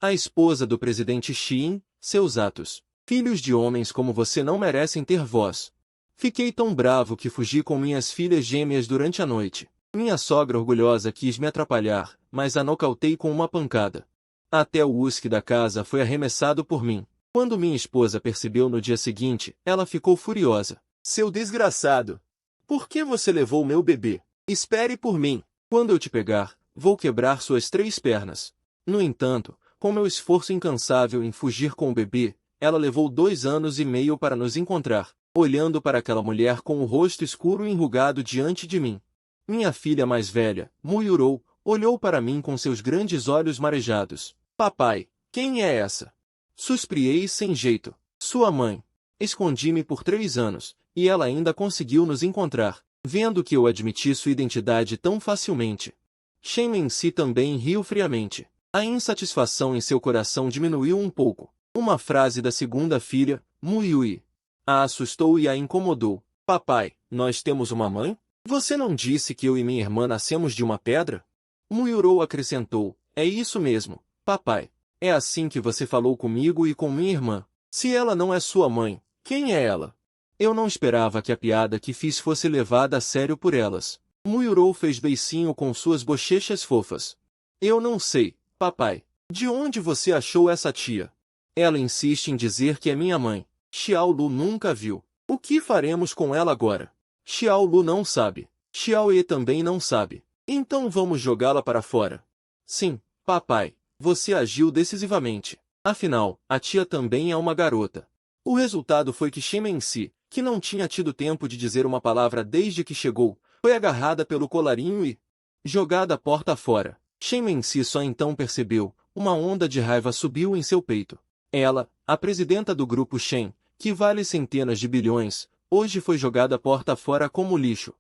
A esposa do presidente Xin, seus atos. Filhos de homens como você não merecem ter voz. Fiquei tão bravo que fugi com minhas filhas gêmeas durante a noite. Minha sogra orgulhosa quis me atrapalhar, mas a nocautei com uma pancada. Até o uísque da casa foi arremessado por mim. Quando minha esposa percebeu no dia seguinte, ela ficou furiosa. Seu desgraçado! Por que você levou meu bebê? Espere por mim. Quando eu te pegar, vou quebrar suas 3 pernas. No entanto, com meu esforço incansável em fugir com o bebê, ela levou 2 anos e meio para nos encontrar, olhando para aquela mulher com o rosto escuro e enrugado diante de mim. Minha filha mais velha, Muyurou, olhou para mim com seus grandes olhos marejados. Papai, quem é essa? Suspirei sem jeito. Sua mãe. Escondi-me por 3 anos, e ela ainda conseguiu nos encontrar, vendo que eu admiti sua identidade tão facilmente. Shen Mensi também riu friamente. A insatisfação em seu coração diminuiu um pouco. Uma frase da segunda filha, Muyui, a assustou e a incomodou. Papai, nós temos uma mãe? Você não disse que eu e minha irmã nascemos de uma pedra? Muyurou acrescentou. É isso mesmo, papai. É assim que você falou comigo e com minha irmã. Se ela não é sua mãe, quem é ela? Eu não esperava que a piada que fiz fosse levada a sério por elas. Muyurou fez beicinho com suas bochechas fofas. Eu não sei, papai. De onde você achou essa tia? Ela insiste em dizer que é minha mãe. Xiao Lu nunca viu. O que faremos com ela agora? Xiao Lu não sabe. Xiao Ye também não sabe. Então vamos jogá-la para fora. Sim, papai. Você agiu decisivamente. Afinal, a tia também é uma garota. O resultado foi que Shen Mensi, que não tinha tido tempo de dizer uma palavra desde que chegou, foi agarrada pelo colarinho e jogada porta fora. Shen Mensi só então percebeu, uma onda de raiva subiu em seu peito. Ela, a presidenta do grupo Shen, que vale centenas de bilhões, hoje foi jogada porta fora como lixo.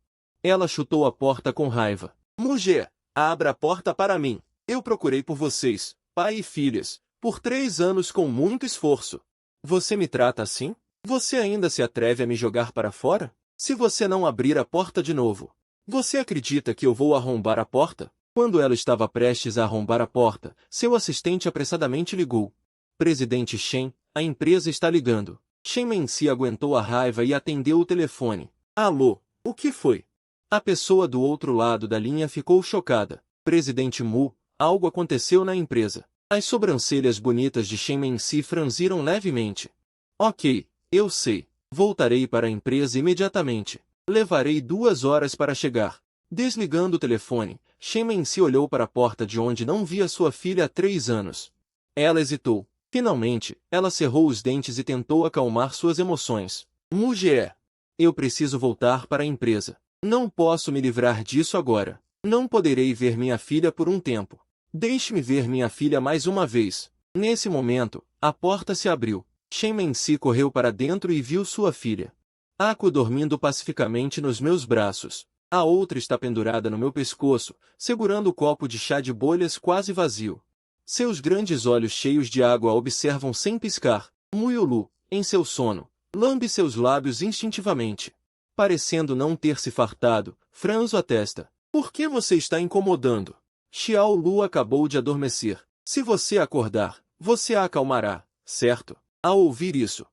Ela chutou a porta com raiva. Mulher, abra a porta para mim. Eu procurei por vocês, pai e filhas, por 3 anos com muito esforço. Você me trata assim? Você ainda se atreve a me jogar para fora? Se você não abrir a porta de novo, você acredita que eu vou arrombar a porta? Quando ela estava prestes a arrombar a porta, seu assistente apressadamente ligou. Presidente Shen, a empresa está ligando. Shen Mensi aguentou a raiva e atendeu o telefone. Alô, o que foi? A pessoa do outro lado da linha ficou chocada. Presidente Mu, algo aconteceu na empresa. As sobrancelhas bonitas de Shen Mensi franziram levemente. Ok, eu sei. Voltarei para a empresa imediatamente. Levarei 2 horas para chegar. Desligando o telefone, Shen Mensi olhou para a porta de onde não via sua filha há 3 anos. Ela hesitou. Finalmente, ela cerrou os dentes e tentou acalmar suas emoções. Mulher, eu preciso voltar para a empresa. Não posso me livrar disso agora. Não poderei ver minha filha por um tempo. Deixe-me ver minha filha mais uma vez. Nesse momento, a porta se abriu. Shen Mensi correu para dentro e viu sua filha. Ako dormindo pacificamente nos meus braços. A outra está pendurada no meu pescoço, segurando o copo de chá de bolhas quase vazio. Seus grandes olhos cheios de água a observam sem piscar. Muyulu, em seu sono, lambe seus lábios instintivamente. Parecendo não ter se fartado, franzo a testa. Por que você está incomodando? Xiao Lu acabou de adormecer. Se você acordar, você a acalmará, certo? Ao ouvir isso,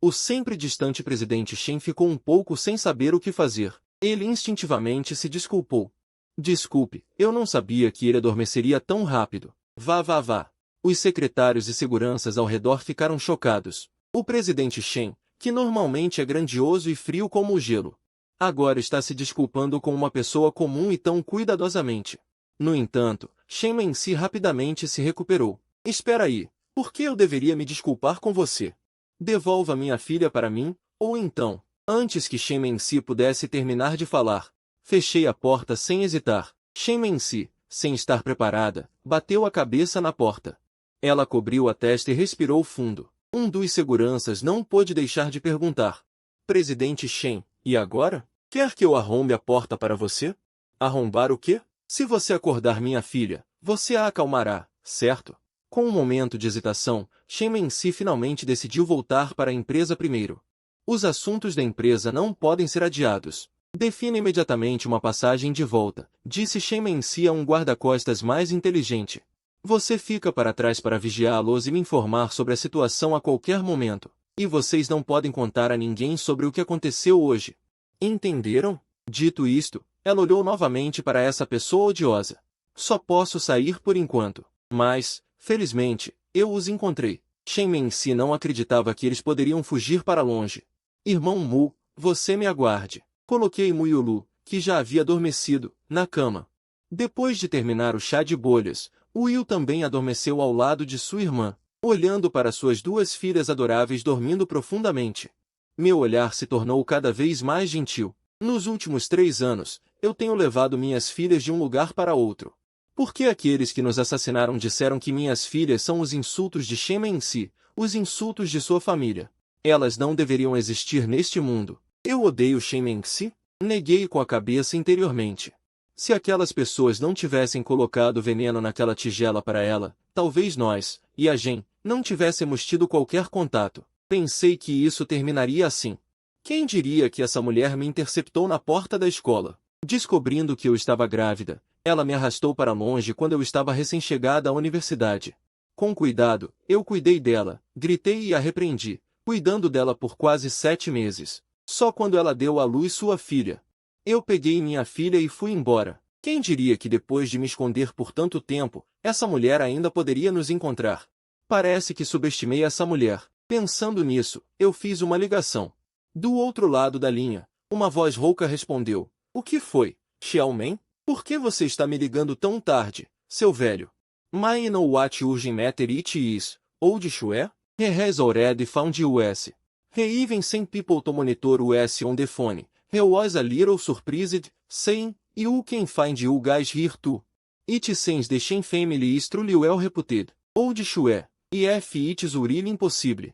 o sempre distante presidente Shen ficou um pouco sem saber o que fazer. Ele instintivamente se desculpou. Desculpe, eu não sabia que ele adormeceria tão rápido. Vá, vá, vá. Os secretários e seguranças ao redor ficaram chocados. O presidente Shen, que normalmente é grandioso e frio como o gelo, agora está se desculpando com uma pessoa comum e tão cuidadosamente. No entanto, Shen Mensi rapidamente se recuperou. Espera aí, por que eu deveria me desculpar com você? Devolva minha filha para mim, ou então, antes que Shen Mensi pudesse terminar de falar, fechei a porta sem hesitar. Shen Mensi, sem estar preparada, bateu a cabeça na porta. Ela cobriu a testa e respirou fundo. Um dos seguranças não pôde deixar de perguntar. Presidente Shen, e agora? Quer que eu arrombe a porta para você? Arrombar o quê? Se você acordar minha filha, você a acalmará, certo? Com um momento de hesitação, Shen Mensi finalmente decidiu voltar para a empresa primeiro. Os assuntos da empresa não podem ser adiados. Defina imediatamente uma passagem de volta, disse Shen Mensi a um guarda-costas mais inteligente. Você fica para trás para vigiá-los e me informar sobre a situação a qualquer momento. E vocês não podem contar a ninguém sobre o que aconteceu hoje. Entenderam? Dito isto, ela olhou novamente para essa pessoa odiosa. Só posso sair por enquanto. Mas, felizmente, eu os encontrei. Shen Mengsi não acreditava que eles poderiam fugir para longe. Irmão Mu, você me aguarde. Coloquei Mu Yulu, que já havia adormecido, na cama. Depois de terminar o chá de bolhas, Will também adormeceu ao lado de sua irmã, olhando para suas duas filhas adoráveis dormindo profundamente. Meu olhar se tornou cada vez mais gentil. Nos últimos 3 anos, eu tenho levado minhas filhas de um lugar para outro. Por que aqueles que nos assassinaram disseram que minhas filhas são os insultos de Shen Mengsi, os insultos de sua família? Elas não deveriam existir neste mundo. Eu odeio Shen Mengsi? Neguei com a cabeça interiormente. Se aquelas pessoas não tivessem colocado veneno naquela tigela para ela, talvez nós, e a Gen, não tivéssemos tido qualquer contato. Pensei que isso terminaria assim. Quem diria que essa mulher me interceptou na porta da escola? Descobrindo que eu estava grávida, ela me arrastou para longe quando eu estava recém-chegada à universidade. Com cuidado, eu cuidei dela, gritei e a repreendi, cuidando dela por quase 7 meses. Só quando ela deu à luz sua filha. Eu peguei minha filha e fui embora. Quem diria que depois de me esconder por tanto tempo, essa mulher ainda poderia nos encontrar? Parece que subestimei essa mulher. Pensando nisso, eu fiz uma ligação. Do outro lado da linha, uma voz rouca respondeu. O que foi, Xiaomen? Por que você está me ligando tão tarde, seu velho? Mai no what urgent matter it is, old shue? He has already found us. He even sent people to monitor us on the phone. He was a little surprised, saying, you can find you guys here too. It seems the Shen family is truly well reputed, old shue, if it is really impossible.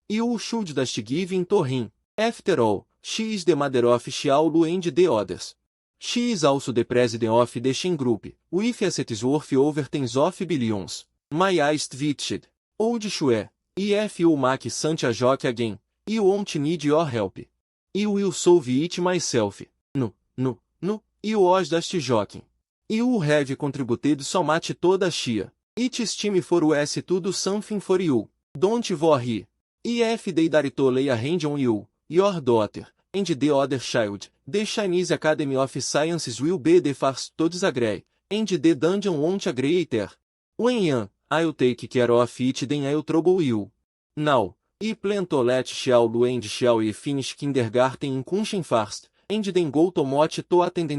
You should just give in to him. After all, she is the mother of Xiao Lu and the others. She is also the president of the Shen Group, with assets worth over tens of billions. My eyes twitched. Old shue, if you make such a joke again, you won't need your help. You will solve it myself. No, you was just joking. You have contributed so much toda a Xia. It's time for us to do something for you. Don't worry. If they dare to lay a hand on you, your daughter, and the other child, the Chinese Academy of Sciences will be the first to disagree, and the dungeon won't agree either. When young, I'll take care of it then I'll trouble you. Now, I plan to let Xiao Lu and Xiao Yi finish kindergarten in Kunshan first, and then go to Mot to attend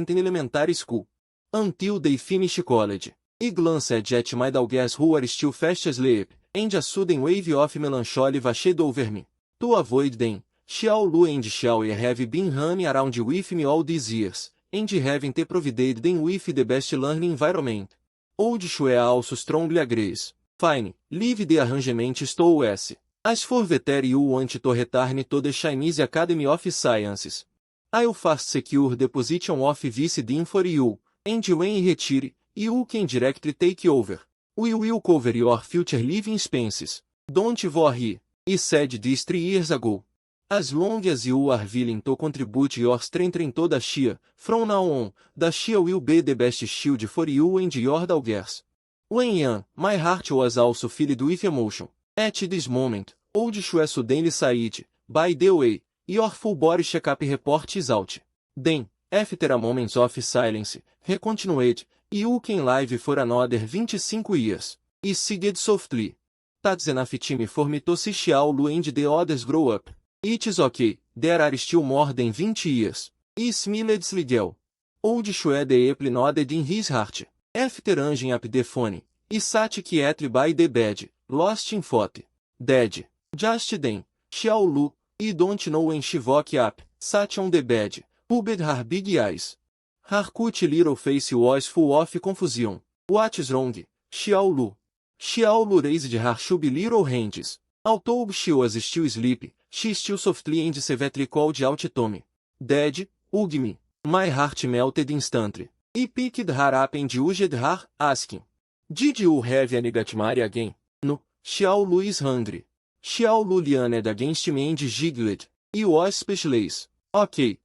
elementary school. Until they finish college. I glanced at my dogs who are still fast asleep, and a sudden wave of melancholy washed over me. To avoid them, Xiao Lu and Xiao Yi have been running around with me all these years, and haven't provided them with the best learning environment. Old Shue also strongly agrees. Fine, leave the arrangements to us. As for whether you want to return to the Chinese Academy of Sciences. I'll first secure the position of Vice Dean for you, and when I retire, you can directly take over. We will cover your future living expenses. Don't worry. I said this 3 years ago. As long as you are willing to contribute your strength to the Xia, from now on, the Xia will be the best shield for you and your daughters. When young, my heart was also filled with emotion. At this moment, Old Shue suddenly said, by the way, your full body checkup report is out. Then, after a moment of silence, he continued, you can live for another 25 years. I sighed softly. That's enough time for me to see Xiao Lu and the others grow up. It's okay, there are still more than 20 years. I smiled slightly. Old Shue deeply nodded in his heart. After hanging up the phone, I sat quietly by the bed, lost in thought. Dead. Just then, Xiao Lu, I don't know when she woke up, sat on the bed, rubbed her big eyes. Her cute little face was full of confusion. What's wrong, Xiao Lu? Xiao Lu raised her chubby little hands. Although she was still asleep, she still softly and sweetly called out to me. Dad, hug me. My heart melted instantly. I picked her up and hugged her, asking, did you have a nightmare again? No, Xiao Lu is hungry. Xiao Lu leaned against me and giggled. I was speechless. Okay.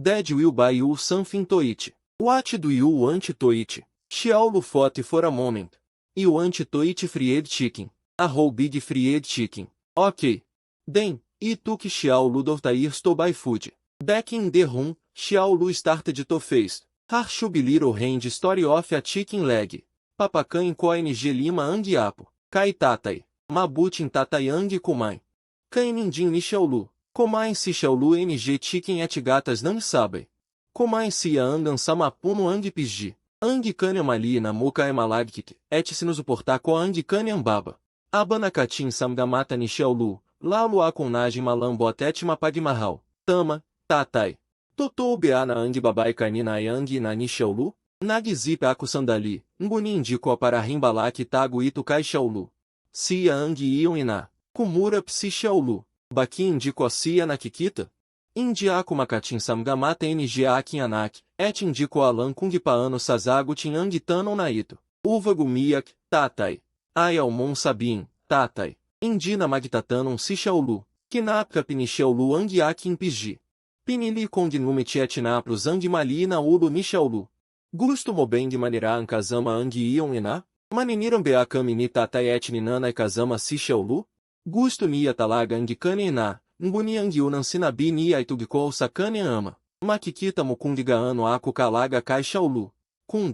Dad will buy you something to eat. What do you want to eat? Xiaolu Fote for a moment. You want to eat fried chicken. A whole big fried chicken. Ok. Then, it took Xiaolu downstairs to buy food. Back in the room, Xiaolu started to face her chubby little hand story of a chicken leg. Papacan ko ng lima ang apo. Kai tatai. Mabutin tatai ang kumai. Kainindin ni Xiaolu. Komai si Xiaolu ng chicken et gatas não sabem. Komai si andam samapuno ang pigi. Ang kanyam ali na muka emalagkik, et se nos suportar ko ang kanyam baba. Abanakatin samgamata ni Xiaolu, lalu akonagem malambo atet mapagmahal. Tama, tatai. Totou bea na ang babai kanina yang na ni Xiaolu? Nagzip ako sandali, nguni indiko para rimbalak tago itu kai Xiaolu. Sia ang iyon ina. Kumura psi Xiaolu. Baki indiko sia na kikita? Indiaco makatin samgamata nga akinhanak, et indiko alan kung paano sazago tinhang tanon naito. Uvago miak, tatai. Ai almon sabin, tatai. Indina magtatanon si Xiaolu. Kinapka pini Xiaolu ang akin pigi. Pinili kong numeti et napros ang mali na ulo ni Xiaolu. Gusto mo bem de maneira ang kazama ang iyon ina? Maniniram bea kamini tatai et ninana kazama si Xiaolu? Gusto niya talaga ang kanina. Nguni ang yunan sinabi niya itugiko sa kanya ama. Makikita mo kung gaano ako kalaga kay Xiaolu. Kung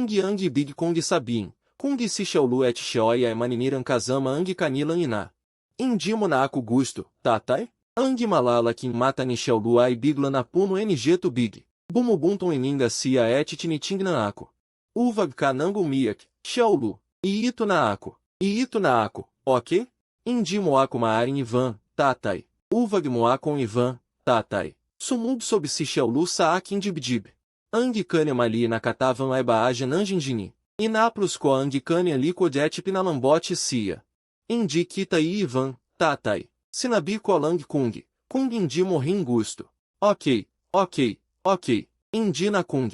ang big kung sabin. Kung si Xiaolu et Xiaoya maninirang kazama ang kanilang ina. Hindi mo na ako gusto, tatay? Ang malala kin mata ni Xiaolu ay bigla na puno ng to big. Bumubunton ininga siya et tiniting na ako. Uvag kanango miak, Xiaolu. Iito na ako, ok? Hindi mo ako maaring Ivan, tatai. Uvag moa com Ivan, tatai. Sumub sob si Xiaolu saakin dibdib. Ang kanyam ali nakatavam ai baaja nanjinjini. Inaplos ko ang kanyam licodet pinalambote sia. Indi kita e Ivan, tatai. Sinabi ko alang kung. Kung indi morrim gusto. Ok. Indi na kung.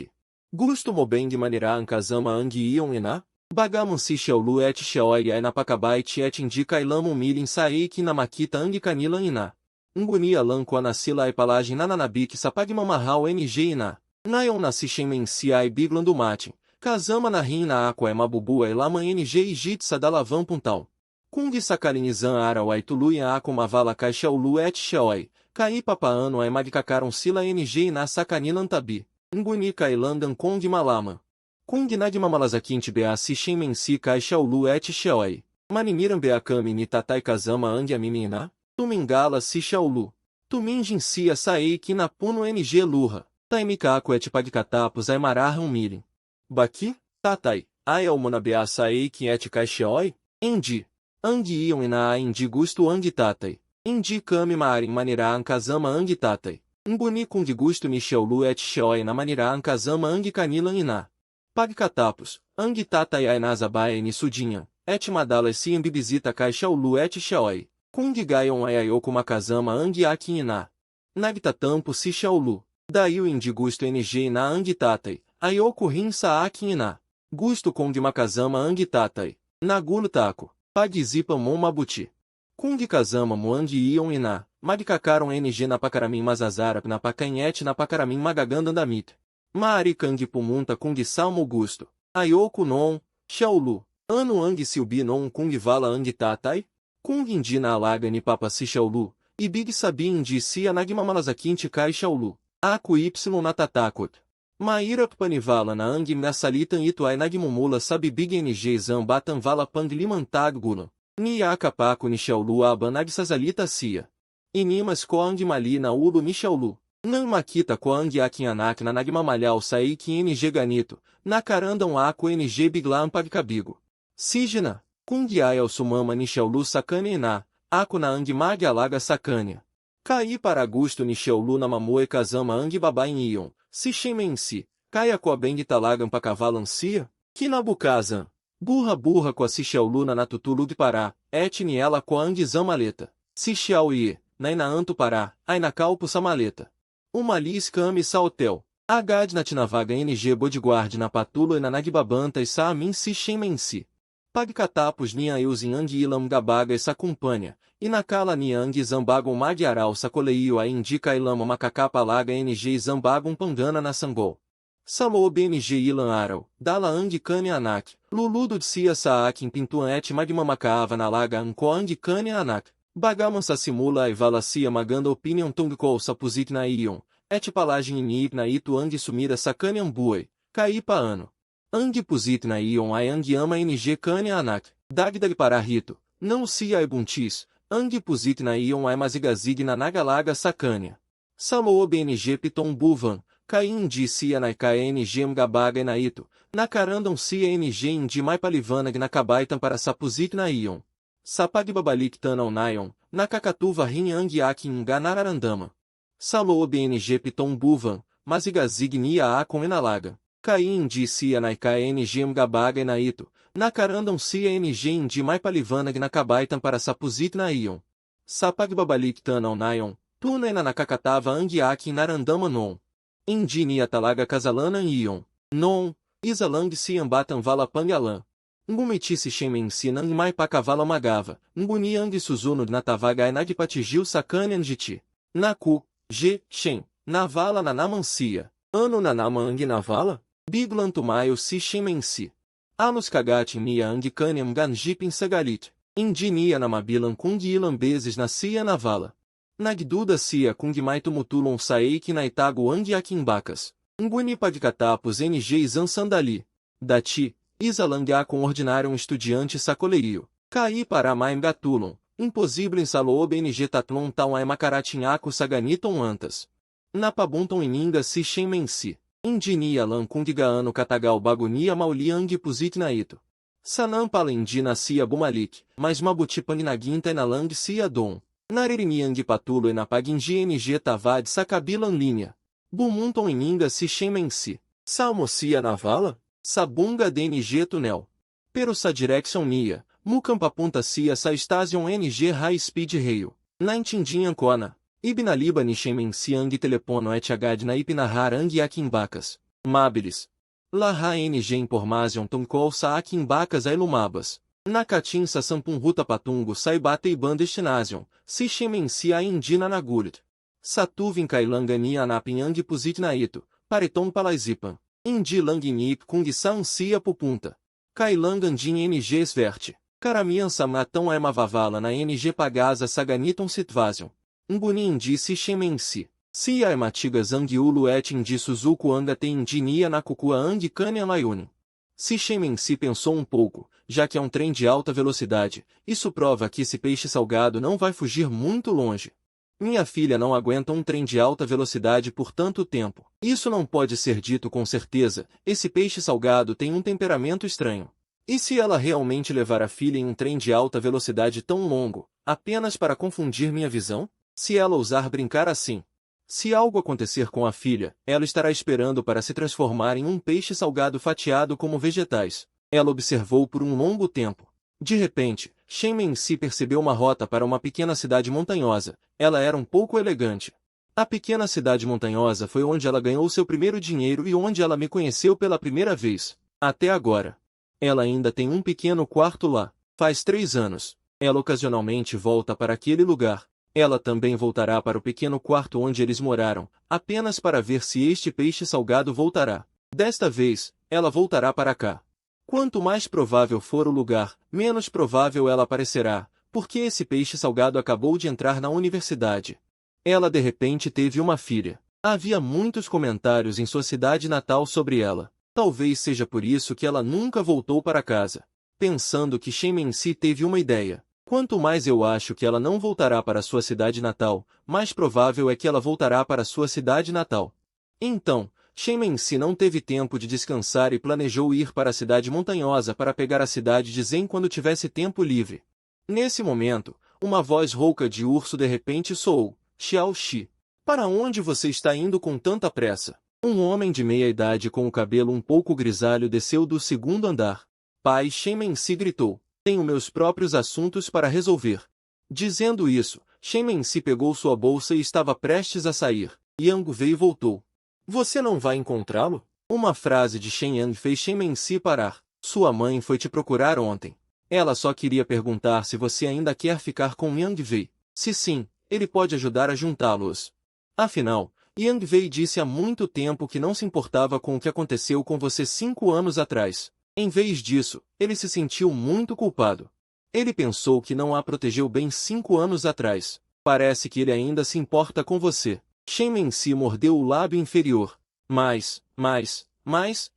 Gusto mo bem de maneira ang kazama ang iyon ina? Bagamon si Xiaolu et Xiaoya na pakabait et indi kailamon milin saik na makita ang kanilang ina. Nguni alan ko na sila ay palagem nananabik sa pagmamahal ng ina. Nayon na si Shenmen si ay biglan do matin. Kazama na rin na ako ay mabubu ay laman ng jitsa da lavan puntal. Kung sakalinizan araw ay tuluyan ako mavala kay Xiaolu et Xiaoy. Kai papaano ay magkakaron sila ng na sakanilan tabi. Nguni kailandan kong malama. Kung nagmamalazakinti bea si Shenmen si kay Xiaolu et Xiaoy. Maniniram bea kami ni tatai kazama ang menina? Tumingala si Xiaolu. Tuminjin sia saik na puno ng lurra. Taimikako et pagkatapos ay marahang mirin. Baki, tatai, ay almonabea saik et kai Xiaoy? Indi. Ang iyon ina indi gusto ang tatai. Indi kami marin manira ang kazama ang tatai. Nguni kung gusto ni Xiaolu et Xiaoy na manira ang kazama ang kanilang ina. Pagkatapos, ang tatai ay nazabay ni sudinha. Et madalas si bibisita kai Xiaolu et Xiaoy. Kung gayon ay ayoko makazama ang akin ina. Nagtatampo si Xiaolu. Daí o indi gusto ng na ang tatai. Ayoko rin sa akin ina. Gusto kung makazama ang tatai. Nagulo tako. Pagzipa mo mabuti. Kung kazama mo ang iyon ina. Magkakaron ng na pakaraming mazazarap na pakanhet na pakaraming magagandang damit. Maari kang pumunta kung salmo gusto. Ayoko non, Xiaolu. Ano ang silbi non kung vala ang tatai? Kung indi na alaga ni papa si Xiaolu, e big sabi indi si anagmamalazakinti kai Xiaolu, aku y na tatakot. Maira panivala na ang nasalitan ito ay nagmumula sabi big ng zambatan vala pang limantag guna. Ni akapaku ni Xiaolu aba nagsazalita sia. Inimas ko ang mali na ulo ni Xiaolu. Nang makita ko ang akinhanak na nagmamalhal saik ng ganito, nakarandam ako ng biglam pagkabigo. Sigina. Kung ay ao sumama ni Xiaolu sakanya na, ako na ang mag-alaga sakanya. Kai para gusto ni Xiaolu na mamoe kazama ang babai iyon, si Shenmen si, kaya ko bem de talagang pakavalan sia? Kinabukazan. Burra ko si Xiaolu na natutulu de pará, et ni ela ko ang zamaleta. Si Xiaoye, na inaanto pará, ai na calpo sa maleta. Uma lis kami sa hotel. Agad na tinavaga ng bodyguard na patulo e na nagbabanta e sa amin si Shenmen si. Pagkatapos niya ayusin ang ilang gabaga sa kumpanya, inakala niya ang zambagong magyaral sa koleio ay indika ilang makakapalaga ng zambagong pangana na sanggol. Samo BNG Ilan Aral, Dala Ang Kane Anak, Luludo Tsia Saak Pintuan et Magma Makaava Nalaga Anko Ang Kane Anak, Bagaman Sasimula e Valacia Maganda Opinion Tung Kol Sapuzit na Ion, et Palagem Inip na Itu Ang Sumida Sakane Ambuai, Kaipa Ano. Ang Puzit na Ion Ai Ang Ama NG Kane Anak, Dagdag para Rito, não Sia Ebuntis, Ang Puzit na Ion Ai Mazigazig na Nagalaga Sakania. Samo BNG Piton Buvan, Caim de Sia na KNG Mgabaga e Naito, na Carandam Sia NG Indi Mai Palivanag na Kabaitan para Sapuzit na Ion. Sapag Babalik Tanal Nayon, na Kakatuva Rin Ang Yak Nganararandama. Samo BNG Piton Buvan, Mazigazig Nia A com Enalaga. Caim de Sia na KNG Mgabaga e Naito, na Carandam Sia NG Indi Mai Palivanag na Kabaitan para Sapuzit na Ion. Sapag Babalik Tanal Nayon, Tuna e na Nakakatava Ang Yak Narandama Non. Indi Nia Talaga Casalana Ion. Non, Isalang Siambatan Valapang Alan. Ngumiti se Shemen Sinan e Mai Pakavala Magava, Nguni Ang Suzuno Natavaga e Nagpatigil Sakanian Jiti. Naku, G, Shen, Navala Nanamansia. Ano Nanamang Navala? Biglantumayo Si Shemen Si. Anus Kagat Nia Ang Kanyam Ganjipin Sagalit. Indi Nia Namabilan Kung Ilan Bezes na Sia Navala. Nagduda Sia Kung Mai Tumutulon Saeik na Itago Ang Yakimbacas. Nguni Padkatapos NG Izan Sandali. Dati. Isalang A com ordinário estudiante sacolerio. Cai para Maim Gatulon. Impossível em Saloob NG Tatlon Tal Ai Macaratinhaco Saganiton Antas. Napabunton Ininga Si Shenmensi. Indinia Lan Kunggaano Katagal Bagunia Mauliang Puzit Naito. Sanam Palendi Nasia Bumalik, mas Mabutipan Naginta e Nalang Sia Dom. Naririniang Patulo e Napagingi NG Tavad Sakabilan Linha. Bumunton Ininga Si Shenmensi. Salmocia Navala? Sabunga DNG Tunel. Perusa Direction Nia, Mucampapunta Cia Saistasion NG High Speed Rail. Naintindinhan Kona. Ibnaliba Nishemen Siang Telepono et Agad na Ipnahar Ang Yakimbacas. Mabilis. Laha NG Information Tunkol Sa Akimbacas Ailumabas. Nakatin Sa Sampun Ruta Patungo Saibate Iban Destination. Si Shemen Sia Indina Nagulit. Satuvin Kailanga Nia Anapin Puzit Naito. Pareton Palaizipan. Indi Lang Nip Kung San Sia Pupunta. Kailang Andin NG Sverte. Karamian Samatão Aemavavala na NG Pagasa Saganiton Sitvasion. Nguni Indi Si Shemensi. Sia Ematigas Angiulu et Indi Suzuku Anga Te Indi Nia Nakukua Ang Kanyan Layuni. Si Shemensi pensou um pouco, já que é um trem de alta velocidade, isso prova que esse peixe salgado não vai fugir muito longe. Minha filha não aguenta um trem de alta velocidade por tanto tempo. Isso não pode ser dito com certeza, esse peixe salgado tem um temperamento estranho. E se ela realmente levar a filha em um trem de alta velocidade tão longo, apenas para confundir minha visão? Se ela ousar brincar assim. Se algo acontecer com a filha, ela estará esperando para se transformar em um peixe salgado fatiado como vegetais. Ela observou por um longo tempo. De repente, Shenmensi percebeu uma rota para uma pequena cidade montanhosa. Ela era um pouco elegante. A pequena cidade montanhosa foi onde ela ganhou seu primeiro dinheiro e onde ela me conheceu pela primeira vez. Até agora. Ela ainda tem um pequeno quarto lá. Faz 3 anos. Ela ocasionalmente volta para aquele lugar. Ela também voltará para o pequeno quarto onde eles moraram, apenas para ver se este peixe salgado voltará. Desta vez, ela voltará para cá. Quanto mais provável for o lugar, menos provável ela aparecerá, porque esse peixe salgado acabou de entrar na universidade. Ela de repente teve uma filha. Havia muitos comentários em sua cidade natal sobre ela. Talvez seja por isso que ela nunca voltou para casa. Pensando que Shenmensi teve uma ideia. Quanto mais eu acho que ela não voltará para sua cidade natal, mais provável é que ela voltará para sua cidade natal. Então, Shenmensi não teve tempo de descansar e planejou ir para a cidade montanhosa para pegar a cidade de Zen quando tivesse tempo livre. Nesse momento, uma voz rouca de urso de repente soou. Xiao Xi. Para onde você está indo com tanta pressa? Um homem de meia idade com o cabelo um pouco grisalho desceu do 2º andar. Pai Shenmensi gritou. Tenho meus próprios assuntos para resolver. Dizendo isso, Shenmensi pegou sua bolsa e estava prestes a sair. Yang veio e voltou. Você não vai encontrá-lo? Uma frase de Shen Yang fez Shenmensi parar. Sua mãe foi te procurar ontem. Ela só queria perguntar se você ainda quer ficar com Yang Wei. Se sim, ele pode ajudar a juntá-los. Afinal, Yang Wei disse há muito tempo que não se importava com o que aconteceu com você 5 anos atrás. Em vez disso, ele se sentiu muito culpado. Ele pensou que não a protegeu bem 5 anos atrás. Parece que ele ainda se importa com você. Shen Mensi mordeu o lábio inferior. Mas,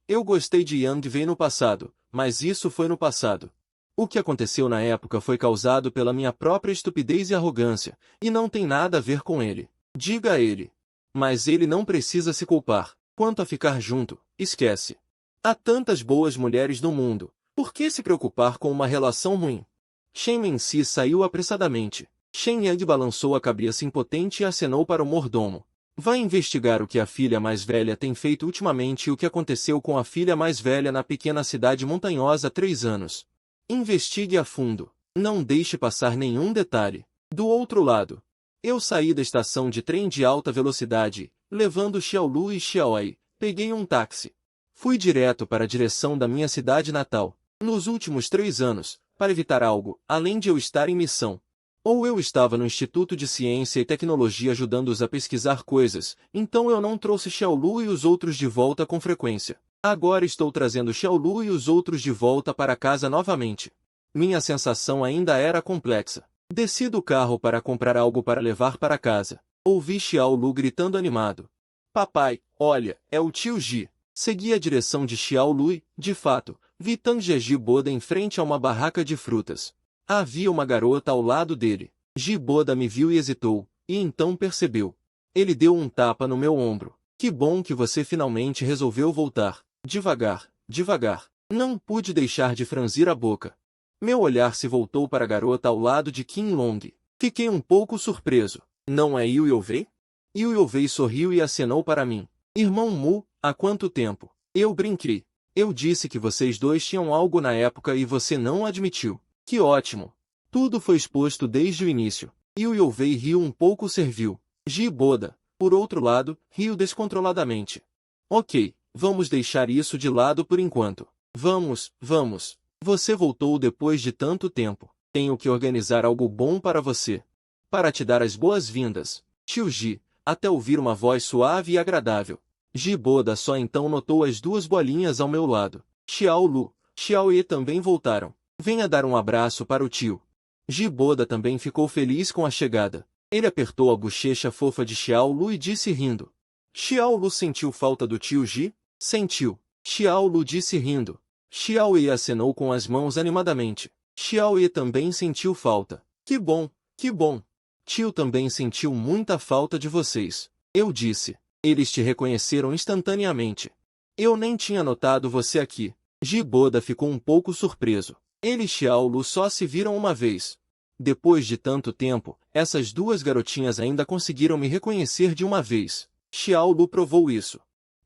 eu gostei de Yang Wei no passado, mas isso foi no passado. O que aconteceu na época foi causado pela minha própria estupidez e arrogância, e não tem nada a ver com ele. Diga a ele. Mas ele não precisa se culpar. Quanto a ficar junto, esquece. Há tantas boas mulheres no mundo. Por que se preocupar com uma relação ruim? Shen Mensi saiu apressadamente. Shen Yang balançou a cabeça impotente e acenou para o mordomo. Vai investigar o que a filha mais velha tem feito ultimamente e o que aconteceu com a filha mais velha na pequena cidade montanhosa há 3 anos. Investigue a fundo. Não deixe passar nenhum detalhe. Do outro lado, eu saí da estação de trem de alta velocidade, levando Xiaolu e Xiaoai. Peguei um táxi. Fui direto para a direção da minha cidade natal. Nos últimos 3 anos, para evitar algo, além de eu estar em missão. Ou eu estava no Instituto de Ciência e Tecnologia ajudando-os a pesquisar coisas, então eu não trouxe Xiaolu e os outros de volta com frequência. Agora estou trazendo Xiaolu e os outros de volta para casa novamente. Minha sensação ainda era complexa. Desci do carro para comprar algo para levar para casa. Ouvi Xiaolu gritando animado. Papai, olha, é o tio Ji. Segui a direção de Xiaolu e, de fato, vi Tang Jiboda em frente a uma barraca de frutas. Havia uma garota ao lado dele. Jiboda me viu e hesitou, e então percebeu. Ele deu um tapa no meu ombro. Que bom que você finalmente resolveu voltar. Devagar, devagar. Não pude deixar de franzir a boca. Meu olhar se voltou para a garota ao lado de Qin Long. Fiquei um pouco surpreso. Não é Yu Wei? Yu Wei sorriu e acenou para mim. Irmão Mu, há quanto tempo? Eu brinquei. Eu disse que vocês dois tinham algo na época e você não admitiu. Que ótimo. Tudo foi exposto desde o início. Yu Wei riu um pouco servil. Jiboda, por outro lado, riu descontroladamente. Ok, vamos deixar isso de lado por enquanto. Vamos. Você voltou depois de tanto tempo. Tenho que organizar algo bom para você. Para te dar as boas-vindas. Tio Ji, até ouvir uma voz suave e agradável. Jiboda só então notou as 2 bolinhas ao meu lado. Xiaolu, Xiaoye também voltaram. Venha dar um abraço para o tio. Jiboda também ficou feliz com a chegada. Ele apertou a bochecha fofa de Xiaolu e disse rindo. Xiaolu sentiu falta do tio Ji? Sentiu. Xiaolu disse rindo. Xiaoye acenou com as mãos animadamente. Xiaoye também sentiu falta. Que bom, que bom. Tio também sentiu muita falta de vocês. Eu disse. Eles te reconheceram instantaneamente. Eu nem tinha notado você aqui. Jiboda ficou um pouco surpreso. Ele e Xiaolu só se viram uma vez. Depois de tanto tempo, essas 2 garotinhas ainda conseguiram me reconhecer de uma vez. Xiaolu provou isso.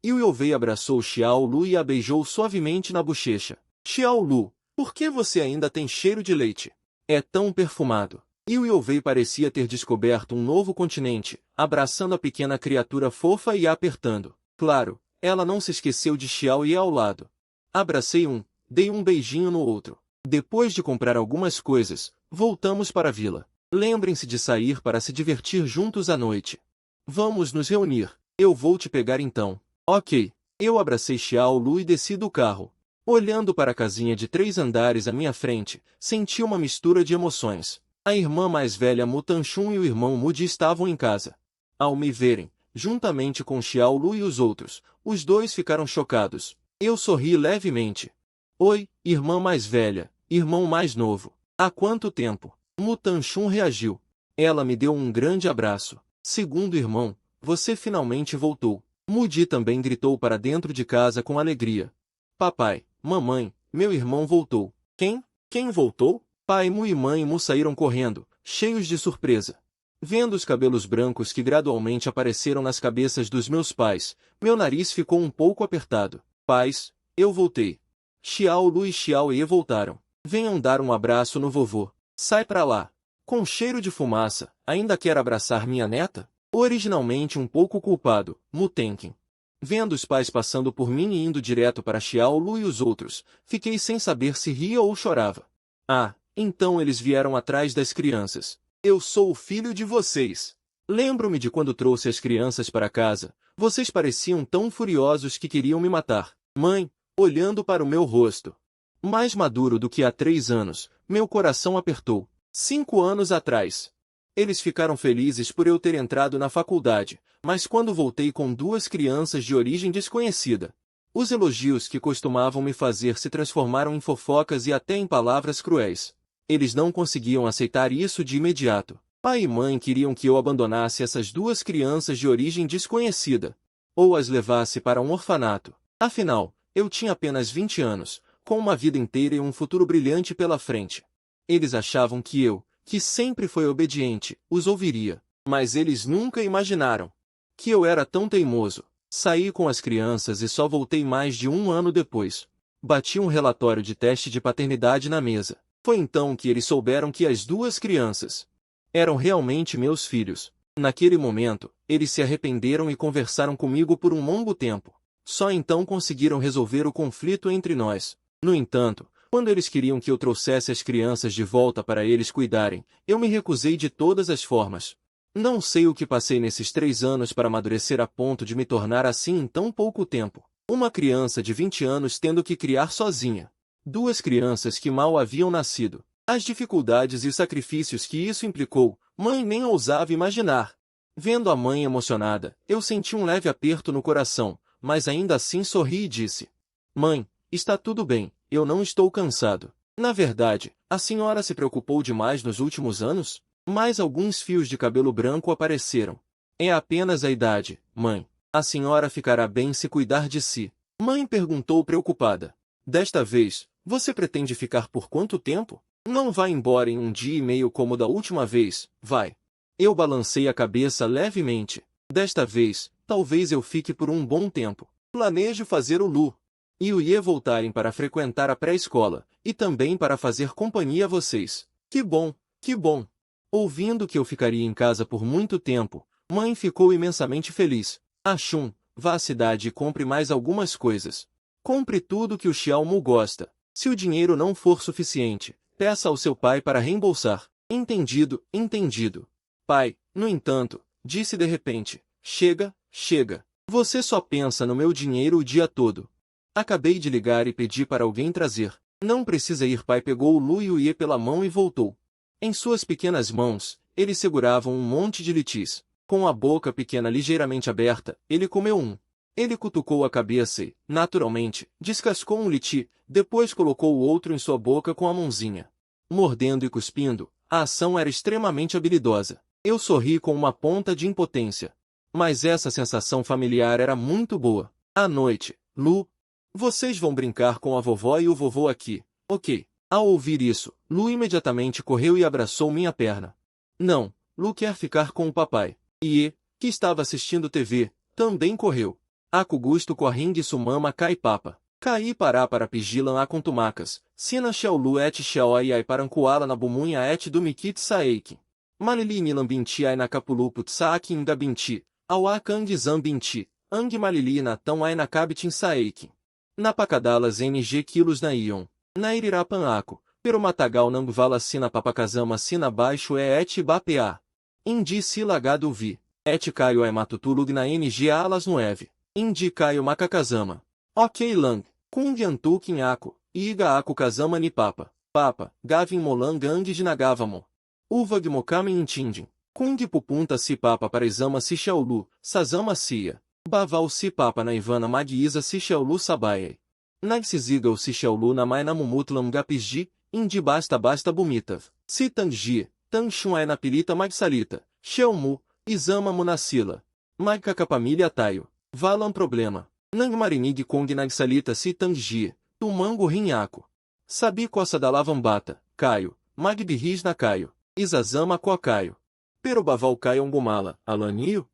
Yu Wei abraçou Xiaolu e a beijou suavemente na bochecha. Xiaolu, por que você ainda tem cheiro de leite? É tão perfumado. Yu Wei parecia ter descoberto um novo continente, abraçando a pequena criatura fofa e a apertando. Claro, ela não se esqueceu de Xiaoye ao lado. Abracei um, dei um beijinho no outro. Depois de comprar algumas coisas, voltamos para a vila. Lembrem-se de sair para se divertir juntos à noite. Vamos nos reunir. Eu vou te pegar então. Ok. Eu abracei Xiaolu e desci do carro. Olhando para a casinha de 3 andares à minha frente, senti uma mistura de emoções. A irmã mais velha Mu Tanchun e o irmão Mudi estavam em casa. Ao me verem, juntamente com Xiaolu e os outros, os 2 ficaram chocados. Eu sorri levemente. Oi, irmã mais velha, irmão mais novo. Há quanto tempo? Mu Tanchun reagiu. Ela me deu um grande abraço. Segundo irmão, você finalmente voltou. Mudi também gritou para dentro de casa com alegria. Papai, mamãe, meu irmão voltou. Quem? Quem voltou? Pai Mu e mãe Mu saíram correndo, cheios de surpresa. Vendo os cabelos brancos que gradualmente apareceram nas cabeças dos meus pais, meu nariz ficou um pouco apertado. Pais, eu voltei. Xiaolu e Xiaoye voltaram. Venham dar um abraço no vovô. Sai pra lá. Com cheiro de fumaça, ainda quer abraçar minha neta? Originalmente um pouco culpado, Mu Tenkin. Vendo os pais passando por mim e indo direto para Xiaolu e os outros, fiquei sem saber se ria ou chorava. Ah, então eles vieram atrás das crianças. Eu sou o filho de vocês. Lembro-me de quando trouxe as crianças para casa. Vocês pareciam tão furiosos que queriam me matar. Mãe, olhando para o meu rosto, mais maduro do que há 3 anos, meu coração apertou. 5 anos atrás. Eles ficaram felizes por eu ter entrado na faculdade, mas quando voltei com 2 crianças de origem desconhecida, os elogios que costumavam me fazer se transformaram em fofocas e até em palavras cruéis. Eles não conseguiam aceitar isso de imediato. Pai e mãe queriam que eu abandonasse essas 2 crianças de origem desconhecida, ou as levasse para um orfanato. Afinal, eu tinha apenas 20 anos, com uma vida inteira e um futuro brilhante pela frente. Eles achavam que eu, que sempre foi obediente, os ouviria. Mas eles nunca imaginaram que eu era tão teimoso. Saí com as crianças e só voltei mais de 1 ano depois. Bati um relatório de teste de paternidade na mesa. Foi então que eles souberam que as 2 crianças eram realmente meus filhos. Naquele momento, eles se arrependeram e conversaram comigo por um longo tempo. Só então conseguiram resolver o conflito entre nós. No entanto, quando eles queriam que eu trouxesse as crianças de volta para eles cuidarem, eu me recusei de todas as formas. Não sei o que passei nesses 3 anos para amadurecer a ponto de me tornar assim em tão pouco tempo. Uma criança de 20 anos tendo que criar sozinha 2 crianças que mal haviam nascido. As dificuldades e os sacrifícios que isso implicou, mãe nem ousava imaginar. Vendo a mãe emocionada, eu senti um leve aperto no coração, mas ainda assim sorri e disse: Mãe, está tudo bem, eu não estou cansado. Na verdade, a senhora se preocupou demais nos últimos anos? Mais alguns fios de cabelo branco apareceram. É apenas a idade, mãe. A senhora ficará bem se cuidar de si. Mãe perguntou preocupada. Desta vez, você pretende ficar por quanto tempo? Não vai embora em 1 dia e meio como da última vez, vai. Eu balancei a cabeça levemente. Desta vez, talvez eu fique por um bom tempo. Planejo fazer o Lu e o Ye voltarem para frequentar a pré-escola, e também para fazer companhia a vocês. Que bom, que bom. Ouvindo que eu ficaria em casa por muito tempo, mãe ficou imensamente feliz. Achun, vá à cidade e compre mais algumas coisas. Compre tudo que o Xiaomu gosta. Se o dinheiro não for suficiente, peça ao seu pai para reembolsar. Entendido, entendido. Pai, no entanto, disse de repente, chega, chega. Você só pensa no meu dinheiro o dia todo. Acabei de ligar e pedi para alguém trazer. Não precisa ir. Pai pegou o Lu e o Ye pela mão e voltou. Em suas pequenas mãos, eles seguravam um monte de litis. Com a boca pequena ligeiramente aberta, ele comeu um. Ele cutucou a cabeça e, naturalmente, descascou um liti, depois colocou o outro em sua boca com a mãozinha. Mordendo e cuspindo, a ação era extremamente habilidosa. Eu sorri com uma ponta de impotência. Mas essa sensação familiar era muito boa. À noite, Lu, vocês vão brincar com a vovó e o vovô aqui, ok? Ao ouvir isso, Lu imediatamente correu e abraçou minha perna. Não, Lu quer ficar com o papai. E, que estava assistindo TV, também correu. Aku gusto correndo sumama cai papa. Cai para pigilan acontumacas. Sina xiaolu et xiaoi ai parancuala na bumunha et do mikit saeikin. Malili nilam binti ai na capuluput saaki inga binti. Awa kang zam binti. Ang malili na tão ai na cabitin saeikin. Na pacadalas ng quilos na ion. Na irirapan ako. Pero matagal nang vala sina papacazama sina baixo et bapea. Indi si lagado vi. Et caio ai matutulug na ng alas nueve. Indi caio macacazama. Ok lang. Kung antukin ako. Iga ako kazama ni papa. Papa. Gavin molang ang ginagavamo. Uvag mokami intindin. Kung pupunta si papa para exama si xiaolu. Sazama sia. Baval si papa na ivana magiza si xiaolu sabaye. Nagsiziga o si xiaolu na mai na mumutlam gapiji. Indi basta bumitav. Si tangji. Tangshun ai na pilita magsalita. Xiaomu. Izama munasila. Magkakapamilha tayo. Valam problema. Nang marinig kong nagsalita si tangji. Tumango rinhaco. Sabi coça da lavambata. Caio. Magbirris na caio. Izazama coa caio. Pero baval caio ngumala. Alanio?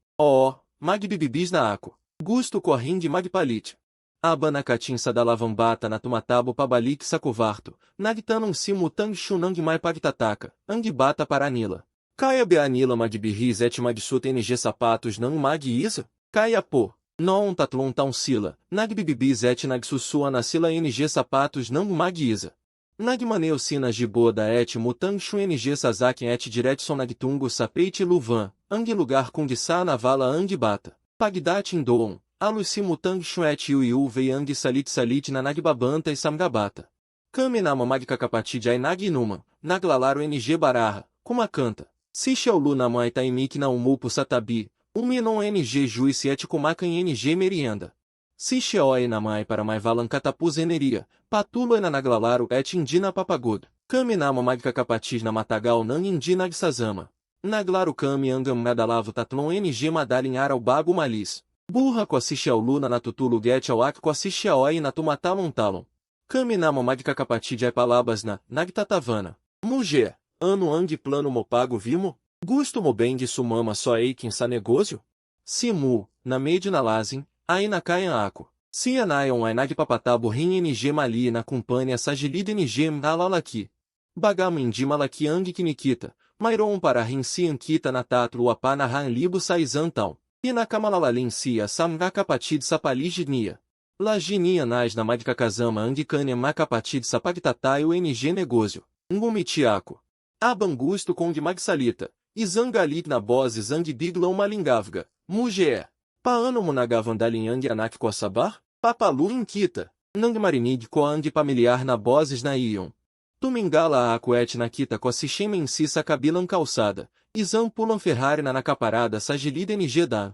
Magbibibis na aco. Gusto corrinde magpalit. Aba na catinça da lavambata na tumatabo pabalik sacovarto. Nagtanum simutang shunang mai pagtataka. Angbata paranila. Caia beanila magbirris et magsut ng sapatos não mag isa? Caia pô. Non tatlon taun sila. Nagbibibis et nagsusua na sila ng sapatos não mag isa. Nagmaneu sinas de boda et mutang shuen sasaki et direction nagtungo sapeit luvan, ang lugar kundisa navala ang bata. Pagdat indoon, alusi mutang shuet yu vei ang salit na nagbabanta e samgabata. Kame nama magkakapatid ay naginuma, naglalaro ng baraha, kumakanta. Si Xiaolu namai taimik na umupo satabi, uminon ng juice et kumakan ng merienda. Si Xiaoi namai para mai valan catapuz eneria, patulo na naglalaro et indina papagodo. Kame nama magkakapatid na matagal nang indi nagsazama. Naglaro kame angam nadalavo tatlon ng madalin aral bago malis. Burra com a si Xiaolu na tutulu get awak com a si Xiaoi na tumatalon talon. Kame nama magkakapatid ay palabas na nagtatavana. Mujer, ano ang plano mo pago vimo? Gusto mo bem de sumama só eikin sa negócio? Simu, na meio na lazim, aí na kaian ako. Si anayon ay nagpapatabo rin ng mali na companhia sagilida ng nalalaki. Bagamo indi malaki ang kinikita, mayroon para rin si kita na tatlo apa na han libo saizan tal. E na kamalalin si a samga kapatid sa paligidnia. Laginia nas na magkakazama ang kanya makapatid sa pagtatayo ng negócio. Ngumitiako. Abangusto com de magsalita. Izangalit na bose zang biglão malingavga. Mujer. Paano mo nagavandaliang anak ko sabar? Papalu inquita. Nang marinig ko ang familiar na boses na ion. Tumingala a coet na kita ko si shemen si sa kabilang calçada. Izan pulam Ferrari na nakaparada sa gilida ng da.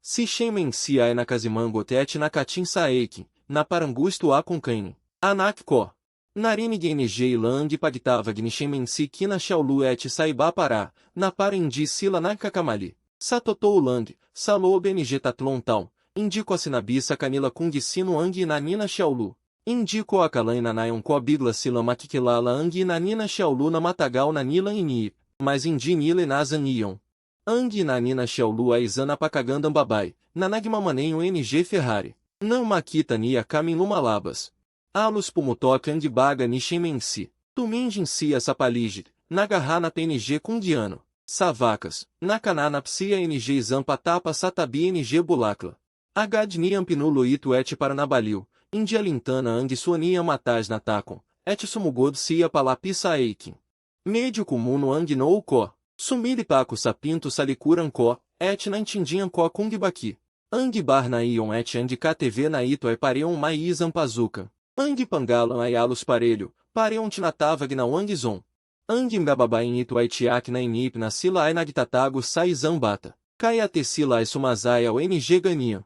Si shemen si ay na kazimango tet na katin sa eikin. Na parangusto a com kane. Anak ko. Narinig ng ilang pagtava gnishemen si kina Xiaolu et saiba pará. Na parendi sila na kakamali. Satotou lang, salou bng tatlon tal. Indico a sinabissa canila kundicino ang na nina Xiaolu. Indico a kalan na nayon ko bigla sila makikilala ang na nina Xiaolu na matagal na nila ini. Mas indi nila nazan ion. Ang na nina Xiaolu a izana pakagandam babai. Na nagmamanenho ng Ferrari. Não makita ni a caminho malabas. Alus pumutoca and baga ni shemensi. Tumindin si a sapalige. Nagarra PNG kundiano. Savacas. Nakanana psia NG zampatapa satabi NG bulakla. Agadni ampinulo itu et paranabalil. India lintana ang suania matas na takon. Et sumugod sia palapisa eikin. Médio comum ang no ko. Sumiri paco sapinto salikuran ko. Et na intindian ko kungbaki. Ang bar na ion et and KTV na ito ai pareon mai zampazuka. Ang pangalan ai alus parelho. Pareon tinatava na wangzon. Ang mgababain itu ai tiak na inip na sila ai nagtatago sai zambata. Cai a tecila ai sumazai ao NG ganian.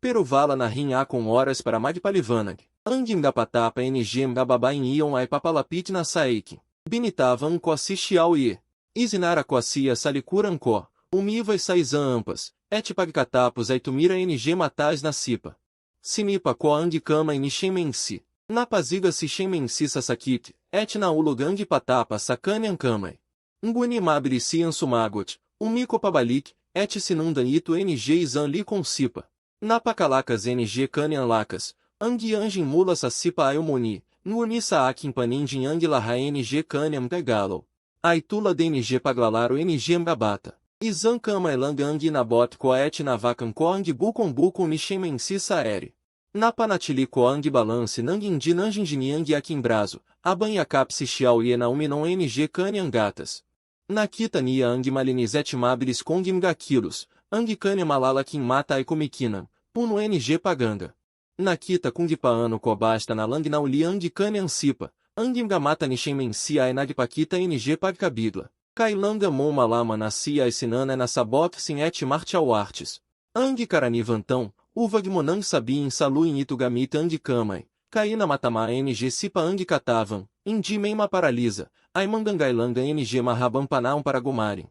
Pero vala na rinha com horas para magpalivanag. Ang mgapatapa NG mgababain ion ai papalapit na saikin. Binitava ang kosi xiao ye. Izinara kosia salikuran ko. Umiva e saizan ampas. Et pagkatapos ai tumira NG matas na sipa. Sinipa ko ang kama ini shemensi. Na paziga si shemensi sasakit. Et na ulugang patapa sakanian kamai. Nguni mabri sian sumagot. Umiko pabalik. Et sinundan itu NG izan li consipa. Na pakalacas NG kanian lacas. Ang anjin mula sasipa ayomoni. Nuani saakin panindin ang laha NG kaniam gagalo. Aitula DNG paglalaro NG mbabata. Izan kama elanga ang nabot ko et na vacan ko ang bukom ni shemensi saeri. Na panatili ko ang balance nang indi nanjinjiniang aquimbrazo. Abanha capsi xiao ye na uminon NG kanian gatas. Na kita nia ang malinizet mabilis kongim gaquilos. Ang kania malala kim mata ai komikinam. Puno NG paganga. Na kita kungpaano ko basta na lang na uli ang kanian sipa. Ang gamata ni shemensi ai nagpakita NG pagkabigla. Kailanga mon malama na sia ai sinana na sabot sin et martial artes. Ang karani vantão. Uva gmonang sabi em salu in itu gamita ang kamai. Kaina matama NG sipa ang katavam. Indi meima paralisa. Ai mangangailanga NG marrabam panaum para gumarin.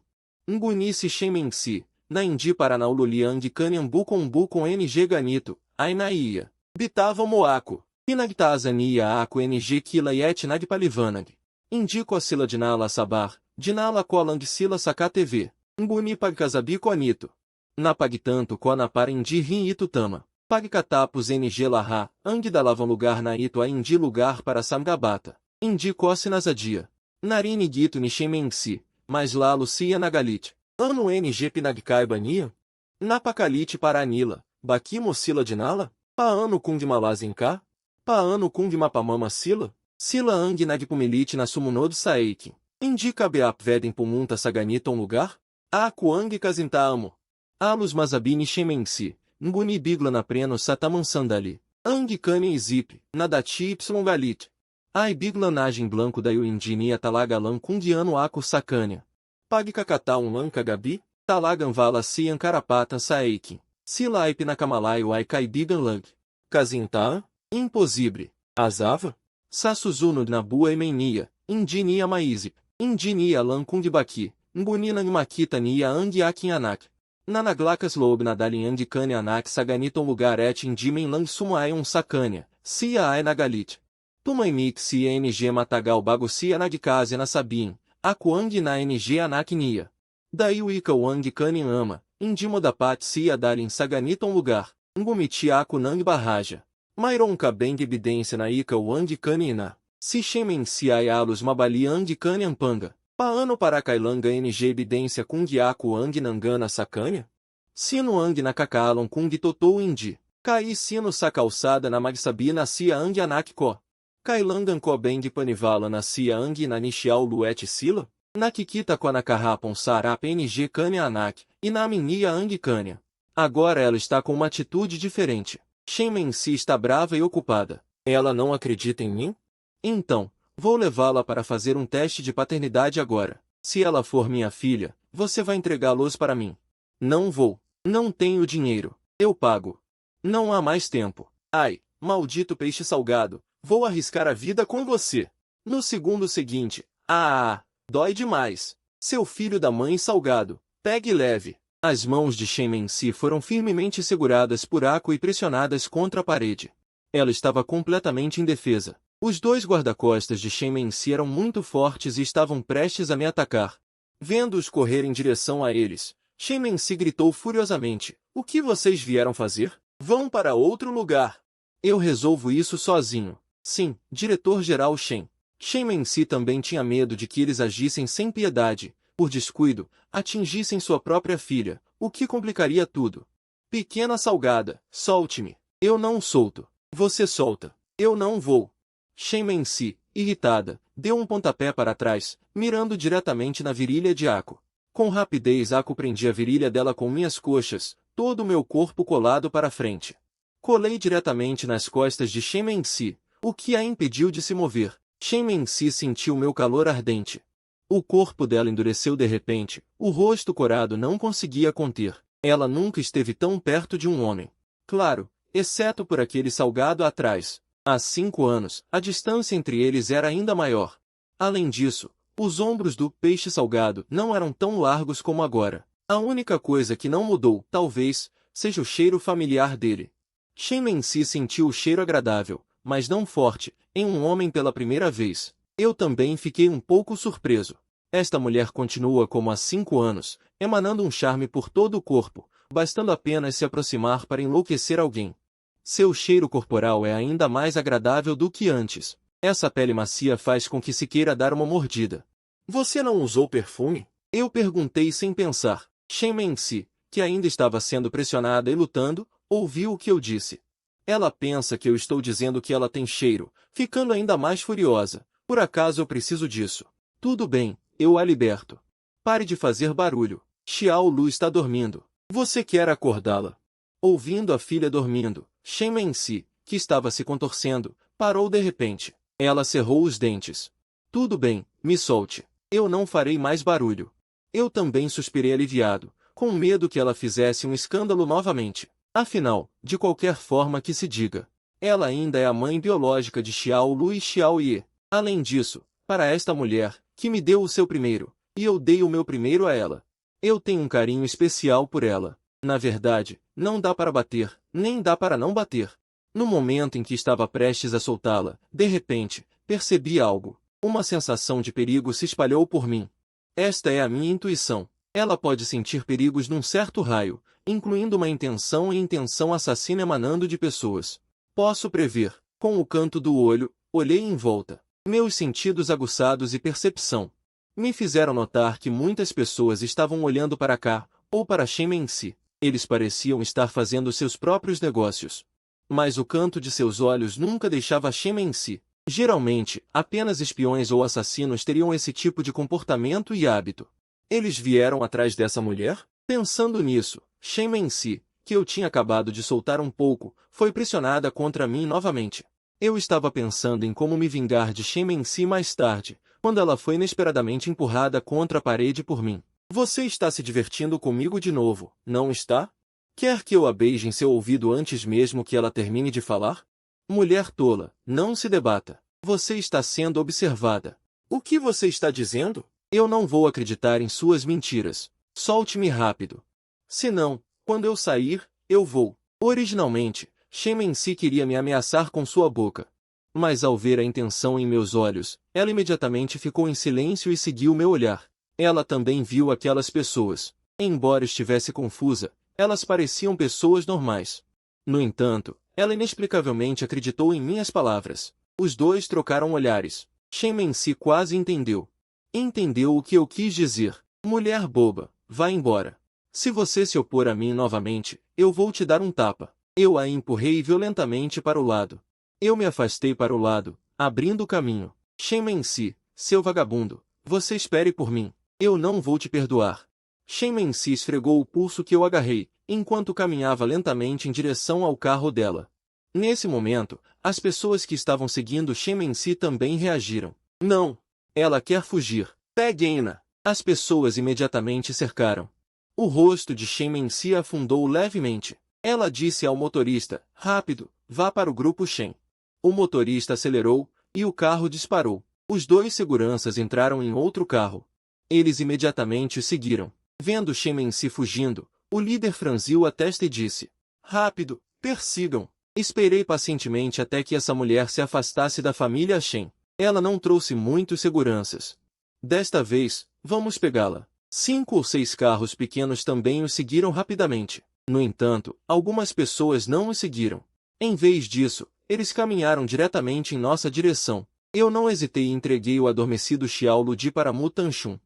Ngunice shemensi. Na indi para na ululi ang kaniam bukom NG ganito. Ai na ia. Bitava moaco. Pinagtaza nia ako NG kila et nagpalivanag. Indico a sila dinala sabar. Dinala kolang sila sakatv. Nguni pagkazabi anito. Na pagtanto ko na para indi rin itu tama. Pagkatapos NG laha. Ang dalavam lugar na itu a indi lugar para samgabata. Indi kosi nazadia. Narini gito ni shemensi. Mas lá Lucia na galite. Ano NG pinagkaiba nia? Na pakalite para anila. Baki mocila dinala? Paano kung de malazinka? Paano kung de mapamama sila? Sila ang nagpumilit na sumunod sa akin. Hindi ka ba pwedeng pumunta sa ganitong lugar? Ako ang kasintahan mo. Alos mazabini shemensi, nguni bigla na preno sa tamang sandali. Ang kani isip, nadati y galit. Ai bigla nagem blanco da indinia talagalan kundiano ako sakanya. Pagkakata lang kagabi, talagang vala siang karapatan sa aikin. Sila aip na kamalayo ay kaibigan lang. Kasintahan? Impossível. Azava? Sasuzuno na bua emenia, indinia maizip, indinia lang kundibaki, mbunina makita nia ang akin anak. Nanaglakas lob na dalian de kane anak saganiton lugar et indimen lang sumayon sakanya, sia ai nagalit. Tumaimik si ng matagal bago sia na de casa na sabin, akuang na ng anak nia. Daí o ika wang kane ama, indimo da pat sia dalin saganiton lugar, ngumiti aku nang barraja. Mairon ka bem evidência na ika wang kane na. Si shemen si ai alos mabali ang kane ampanga. Paano para kailanga ng evidência kung aku ang nangana sakanya? Sino ang nakakalong kung totou indi. Kai sino sa calçada na magsabi na sia ang anak ko. Kailangan ko bem de panivala na sia ang na nishiao luet sila? Nakikita ko nakarapon sarap ng kanya anak, e na minha ang kanya. Agora ela está com uma atitude diferente. Shemen si está brava e ocupada. Ela não acredita em mim? Então, vou levá-la para fazer um teste de paternidade agora. Se ela for minha filha, você vai entregá-los para mim. Não vou. Não tenho dinheiro. Eu pago. Não há mais tempo. Ai, maldito peixe salgado. Vou arriscar a vida com você. No segundo seguinte, dói demais. Seu filho da mãe salgado. Pegue leve. As mãos de Shemen si foram firmemente seguradas por Ako e pressionadas contra a parede. Ela estava completamente indefesa. Os dois guarda-costas de Shemen si eram muito fortes e estavam prestes a me atacar. Vendo-os correr em direção a eles, Shemen si gritou furiosamente: "O que vocês vieram fazer? Vão para outro lugar. Eu resolvo isso sozinho." Sim, diretor-geral Shen. Shemen si também tinha medo de que eles agissem sem piedade, por descuido, atingissem sua própria filha, o que complicaria tudo. Pequena salgada, solte-me. Eu não solto. Você solta. Eu não vou. Shemen si, irritada, deu um pontapé para trás, mirando diretamente na virilha de Ako. Com rapidez Ako prendia a virilha dela com minhas coxas, todo o meu corpo colado para frente. Colei diretamente nas costas de Shemen si, o que a impediu de se mover. Shemen si sentiu meu calor ardente. O corpo dela endureceu de repente, o rosto corado não conseguia conter. Ela nunca esteve tão perto de um homem. Claro, exceto por aquele salgado atrás. Há 5 anos, a distância entre eles era ainda maior. Além disso, os ombros do peixe salgado não eram tão largos como agora. A única coisa que não mudou, talvez, seja o cheiro familiar dele. Shemen si sentiu o cheiro agradável, mas não forte, em um homem pela primeira vez. Eu também fiquei um pouco surpreso. Esta mulher continua como há 5 anos, emanando um charme por todo o corpo, bastando apenas se aproximar para enlouquecer alguém. Seu cheiro corporal é ainda mais agradável do que antes. Essa pele macia faz com que se queira dar uma mordida. Você não usou perfume? Eu perguntei sem pensar. Shemen si, que ainda estava sendo pressionada e lutando, ouviu o que eu disse. Ela pensa que eu estou dizendo que ela tem cheiro, ficando ainda mais furiosa. Por acaso eu preciso disso? Tudo bem, eu a liberto. Pare de fazer barulho. Xiao Lu está dormindo. Você quer acordá-la? Ouvindo a filha dormindo, Shemen si, que estava se contorcendo, parou de repente. Ela cerrou os dentes. Tudo bem, me solte. Eu não farei mais barulho. Eu também suspirei aliviado, com medo que ela fizesse um escândalo novamente. Afinal, de qualquer forma que se diga, ela ainda é a mãe biológica de Xiao Lu e Xiao Ye. Além disso, para esta mulher, que me deu o seu primeiro, e eu dei o meu primeiro a ela. Eu tenho um carinho especial por ela. Na verdade, não dá para bater, nem dá para não bater. No momento em que estava prestes a soltá-la, de repente, percebi algo. Uma sensação de perigo se espalhou por mim. Esta é a minha intuição. Ela pode sentir perigos num certo raio, incluindo uma intenção e intenção assassina emanando de pessoas. Posso prever. Com o canto do olho, olhei em volta. Meus sentidos aguçados e percepção me fizeram notar que muitas pessoas estavam olhando para cá, ou para Shemen si. Eles pareciam estar fazendo seus próprios negócios. Mas o canto de seus olhos nunca deixava Shemen si. Geralmente, apenas espiões ou assassinos teriam esse tipo de comportamento e hábito. Eles vieram atrás dessa mulher? Pensando nisso, Shen Mensi, que eu tinha acabado de soltar um pouco, foi pressionada contra mim novamente. Eu estava pensando em como me vingar de Shen Mensi mais tarde, quando ela foi inesperadamente empurrada contra a parede por mim. Você está se divertindo comigo de novo, não está? Quer que eu a beije em seu ouvido antes mesmo que ela termine de falar? Mulher tola, não se debata. Você está sendo observada. O que você está dizendo? Eu não vou acreditar em suas mentiras. Solte-me rápido. Senão, quando eu sair, eu vou. Originalmente, Shen Mensi queria me ameaçar com sua boca. Mas ao ver a intenção em meus olhos, ela imediatamente ficou em silêncio e seguiu meu olhar. Ela também viu aquelas pessoas. Embora estivesse confusa, elas pareciam pessoas normais. No entanto, ela inexplicavelmente acreditou em minhas palavras. Os dois trocaram olhares. Shen Mensi quase entendeu. Entendeu o que eu quis dizer. Mulher boba, vá embora. Se você se opor a mim novamente, eu vou te dar um tapa. Eu a empurrei violentamente para o lado. Eu me afastei para o lado, abrindo o caminho. Shen Mensi, seu vagabundo, você espere por mim. Eu não vou te perdoar. Shen Mensi esfregou o pulso que eu agarrei, enquanto caminhava lentamente em direção ao carro dela. Nesse momento, as pessoas que estavam seguindo Shen Mensi também reagiram. Não! Ela quer fugir. Peguem-na! As pessoas imediatamente cercaram. O rosto de Shen Mensi afundou levemente. Ela disse ao motorista, rápido, vá para o grupo Shen. O motorista acelerou, e o carro disparou. Os dois seguranças entraram em outro carro. Eles imediatamente o seguiram. Vendo Shen Mensi fugindo, o líder franziu a testa e disse, rápido, persigam. Esperei pacientemente até que essa mulher se afastasse da família Shen. Ela não trouxe muitos seguranças. Desta vez, vamos pegá-la. 5 ou 6 carros pequenos também o seguiram rapidamente. No entanto, algumas pessoas não o seguiram. Em vez disso, eles caminharam diretamente em nossa direção. Eu não hesitei e entreguei o adormecido Xiao Ludi para Mu Tanchun.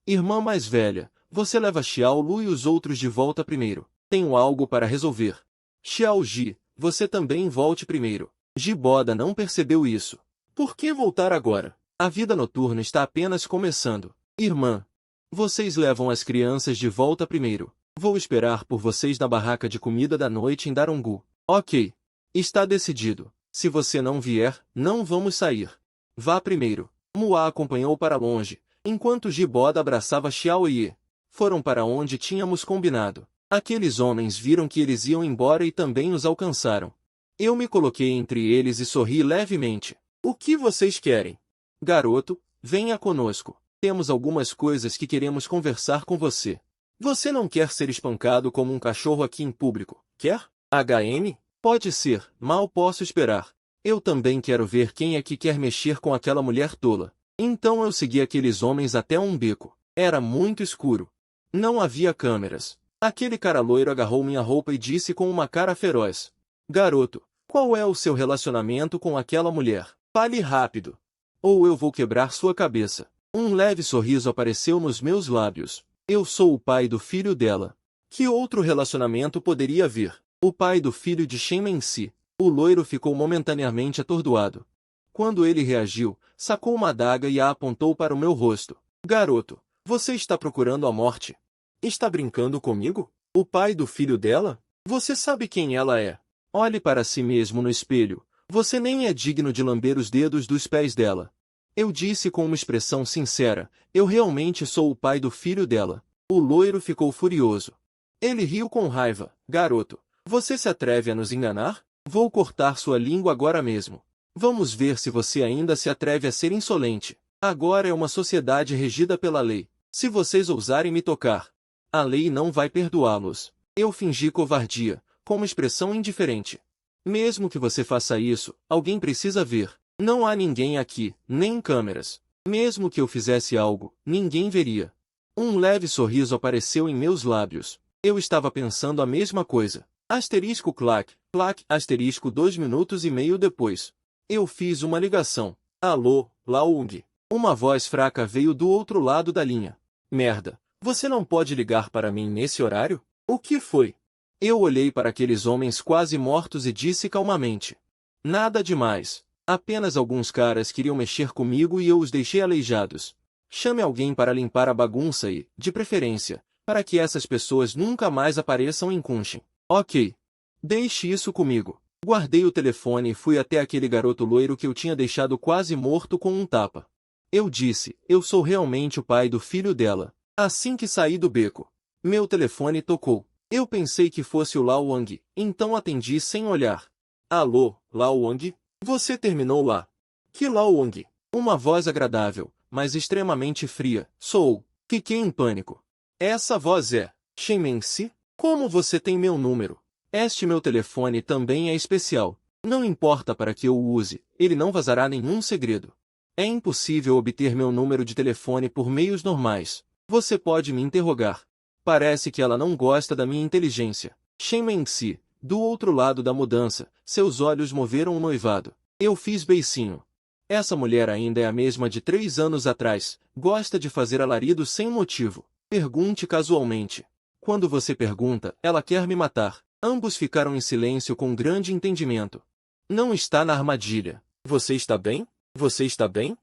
Irmã mais velha, você leva Xiao Lu e os outros de volta primeiro. Tenho algo para resolver. Xiao Ji, você também volte primeiro. Ji Boda não percebeu isso. Por que voltar agora? A vida noturna está apenas começando. Irmã, vocês levam as crianças de volta primeiro. Vou esperar por vocês na barraca de comida da noite em Darongu. Ok. Está decidido. Se você não vier, não vamos sair. Vá primeiro. Mua acompanhou para longe, enquanto Ji Boda abraçava Xiao Ye. Foram para onde tínhamos combinado. Aqueles homens viram que eles iam embora e também nos alcançaram. Eu me coloquei entre eles e sorri levemente. O que vocês querem? Garoto, venha conosco. Temos algumas coisas que queremos conversar com você. Você não quer ser espancado como um cachorro aqui em público, quer? HM? Pode ser, mal posso esperar. Eu também quero ver quem é que quer mexer com aquela mulher tola. Então eu segui aqueles homens até um beco. Era muito escuro. Não havia câmeras. Aquele cara loiro agarrou minha roupa e disse com uma cara feroz. Garoto, qual é o seu relacionamento com aquela mulher? Fale rápido. Ou eu vou quebrar sua cabeça. Um leve sorriso apareceu nos meus lábios. Eu sou o pai do filho dela. Que outro relacionamento poderia haver? O pai do filho de Shen Mensi. O loiro ficou momentaneamente atordoado. Quando ele reagiu, sacou uma adaga e a apontou para o meu rosto. Garoto, você está procurando a morte? Está brincando comigo? O pai do filho dela? Você sabe quem ela é. Olhe para si mesmo no espelho. Você nem é digno de lamber os dedos dos pés dela. Eu disse com uma expressão sincera, eu realmente sou o pai do filho dela. O loiro ficou furioso. Ele riu com raiva. Garoto, você se atreve a nos enganar? Vou cortar sua língua agora mesmo. Vamos ver se você ainda se atreve a ser insolente. Agora é uma sociedade regida pela lei. Se vocês ousarem me tocar, a lei não vai perdoá-los. Eu fingi covardia, com uma expressão indiferente. Mesmo que você faça isso, alguém precisa ver. Não há ninguém aqui, nem câmeras. Mesmo que eu fizesse algo, ninguém veria. Um leve sorriso apareceu em meus lábios. Eu estava pensando a mesma coisa. Asterisco clac, clac, asterisco 2 minutos e meio depois. Eu fiz uma ligação. Alô, Laung. Uma voz fraca veio do outro lado da linha. Merda, você não pode ligar para mim nesse horário? O que foi? Eu olhei para aqueles homens quase mortos e disse calmamente. Nada demais. Apenas alguns caras queriam mexer comigo e eu os deixei aleijados. Chame alguém para limpar a bagunça e, de preferência, para que essas pessoas nunca mais apareçam em Kunshin. Ok. Deixe isso comigo. Guardei o telefone e fui até aquele garoto loiro que eu tinha deixado quase morto com um tapa. Eu disse, eu sou realmente o pai do filho dela. Assim que saí do beco, meu telefone tocou. Eu pensei que fosse o Lao Wang, então atendi sem olhar. Alô, Lao Wang? Você terminou lá? Que Lao Wang? Uma voz agradável, mas extremamente fria. Sou. Fiquei em pânico. Essa voz é Shen Mengsi? Como você tem meu número? Este meu telefone também é especial. Não importa para que eu o use, ele não vazará nenhum segredo. É impossível obter meu número de telefone por meios normais. Você pode me interrogar. Parece que ela não gosta da minha inteligência. Shen Mengsi, do outro lado da mudança, seus olhos moveram o noivado. Eu fiz beicinho. Essa mulher ainda é a mesma de 3 anos atrás, gosta de fazer alarido sem motivo. Pergunte casualmente. Quando você pergunta, ela quer me matar. Ambos ficaram em silêncio com grande entendimento. Não está na armadilha. Você está bem? Você está bem?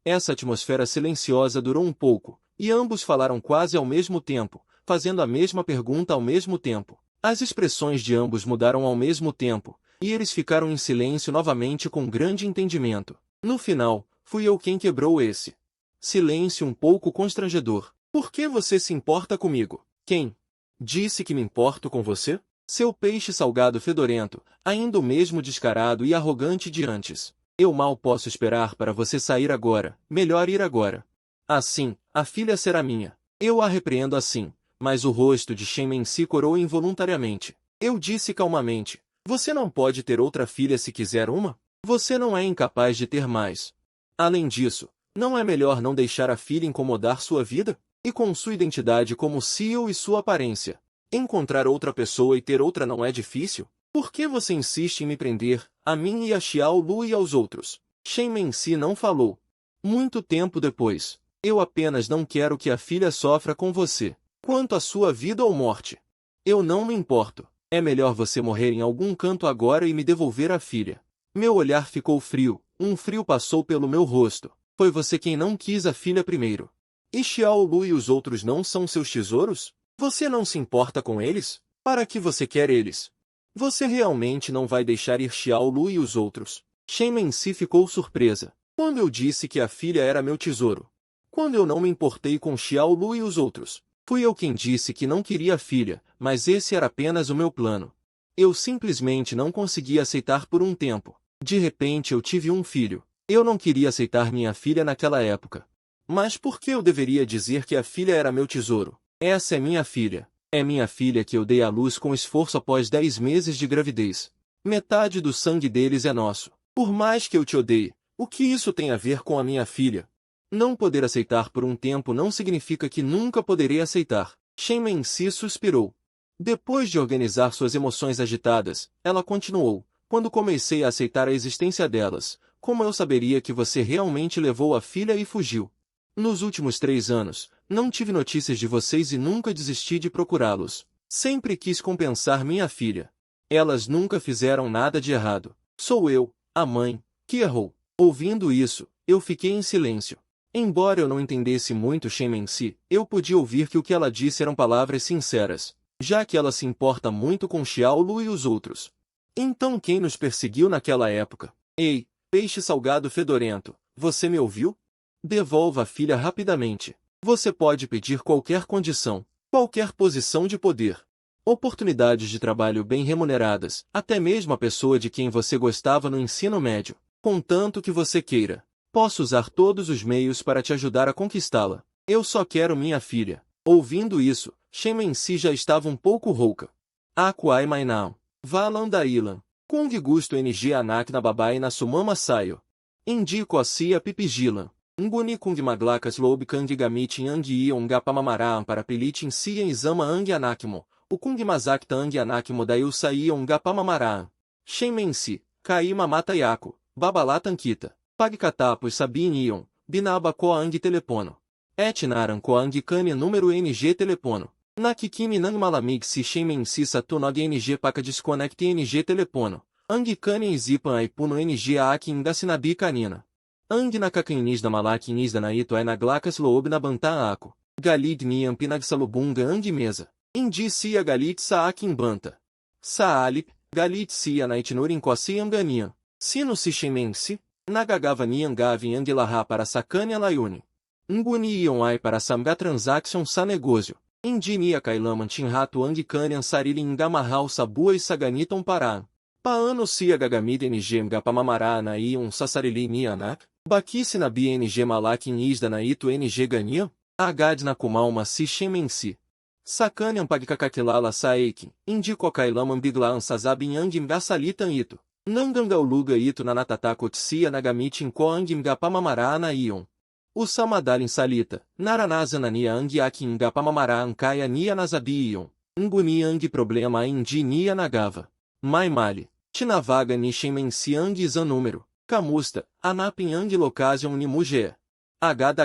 Essa atmosfera silenciosa durou um pouco, e ambos falaram quase ao mesmo tempo, fazendo a mesma pergunta ao mesmo tempo. As expressões de ambos mudaram ao mesmo tempo, e eles ficaram em silêncio novamente com grande entendimento. No final, fui eu quem quebrou esse silêncio um pouco constrangedor. Por que você se importa comigo? Quem disse que me importo com você? Seu peixe salgado fedorento, ainda o mesmo descarado e arrogante de antes. Eu mal posso esperar para você sair agora, melhor ir agora. Assim, a filha será minha. Eu a repreendo assim, mas o rosto de Shen Mengsi corou involuntariamente. Eu disse calmamente, você não pode ter outra filha se quiser uma? Você não é incapaz de ter mais. Além disso, não é melhor não deixar a filha incomodar sua vida? E com sua identidade como CEO e sua aparência? Encontrar outra pessoa e ter outra não é difícil? Por que você insiste em me prender, a mim e a Xiao Lu e aos outros? Shen Mengsi não falou. Muito tempo depois, eu apenas não quero que a filha sofra com você. Quanto à sua vida ou morte, eu não me importo. É melhor você morrer em algum canto agora e me devolver a filha. Meu olhar ficou frio, um frio passou pelo meu rosto. Foi você quem não quis a filha primeiro. E Xiao Lu e os outros não são seus tesouros? Você não se importa com eles? Para que você quer eles? Você realmente não vai deixar ir Xiao Lu e os outros? Shen Mengsi ficou surpresa. Quando eu disse que a filha era meu tesouro? Quando eu não me importei com Xiao Lu e os outros? Fui eu quem disse que não queria a filha, mas esse era apenas o meu plano. Eu simplesmente não conseguia aceitar por um tempo. De repente eu tive um filho. Eu não queria aceitar minha filha naquela época. Mas por que eu deveria dizer que a filha era meu tesouro? Essa é minha filha. É minha filha que eu dei à luz com esforço após 10 meses de gravidez. Metade do sangue deles é nosso. Por mais que eu te odeie, o que isso tem a ver com a minha filha? Não poder aceitar por um tempo não significa que nunca poderei aceitar. Shen Mengsi suspirou. Depois de organizar suas emoções agitadas, ela continuou. Quando comecei a aceitar a existência delas, como eu saberia que você realmente levou a filha e fugiu? Nos últimos 3 anos, não tive notícias de vocês e nunca desisti de procurá-los. Sempre quis compensar minha filha. Elas nunca fizeram nada de errado. Sou eu, a mãe, que errou. Ouvindo isso, eu fiquei em silêncio. Embora eu não entendesse muito Shen Mengsi, eu podia ouvir que o que ela disse eram palavras sinceras, já que ela se importa muito com Xiao Lu e os outros. Então quem nos perseguiu naquela época? Ei, peixe salgado fedorento, você me ouviu? Devolva a filha rapidamente. Você pode pedir qualquer condição, qualquer posição de poder, oportunidades de trabalho bem remuneradas, até mesmo a pessoa de quem você gostava no ensino médio, contanto que você queira. Posso usar todos os meios para te ajudar a conquistá-la. Eu só quero minha filha. Ouvindo isso, Shen Mengsi já estava um pouco rouca. Akuai Mainao. Valan da Ilan. Kung Gusto NG Anak na Babai na Sumama Sayo. Indico a Cia Pipigilan. Nguni Kung Maglakas Lob Kang Gamit Yang Ion Gapamamaraan para Pilitin Cia Izama Ang Anakmo. O Kung Mazak Tang Anakmo da Ilsa Ion Gapamamaraan. Shen Mengsi. Kaima Mata Yaku. Babalá Tankita. Pagkatapos Sabin Ion. Binaba Koang Telepono. Etnaran Koang Kane número NG Telepono. Nakikimi Nang Malamig Si Shen Mengsi Satunog NG Paca Disconnect NG Telepono. Angkanian zipan aipuno ng aakin da sinabi kanina. Ang nakakainis na malakinis na ito ay naglakas loob na banta ako. Galit niyang pinagsalubunga ang mesa. Hindi siya galit sa aking banta. Sa alip, galit siya na itinuring ko siyang ganyan. Sino si Shemensi? Nagagava niyang gavin ang laha para sa kanya layuni. Nguniyon ay para sa mga transaksyon sa negosyo. Hindi niya kailanman tinrato ang kanyang sariling gamahal sa buhay sa ganitong paraan. Paano siya gagamit ng mga pamamaraan na iyon sa sarili niya anak? Baki sinabi ng malaking isda na ito ng ganyan? Agad na kumalma si Shemensi. Sa kanyang pagkakakilala sa aikin, hindi ko kailanman biglaan sa zabing ang mga salitan ito. Nangangauluga ito na natatakot siya na gamitin ko ang mga pamamaraan na iyon. Usama dalin salita, naranasan na niya ang aking mga pamamaraan kaya niya nasabi iyon. Nguni ang problema hindi niya nagava. May mali, tinavaga ni Shemensi ang isang número. Kamusta, anapin ang lokasyon ni mujer. Agad,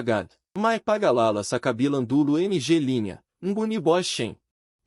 may pagalala sa kabilang dulo ng linha, nguni boshen.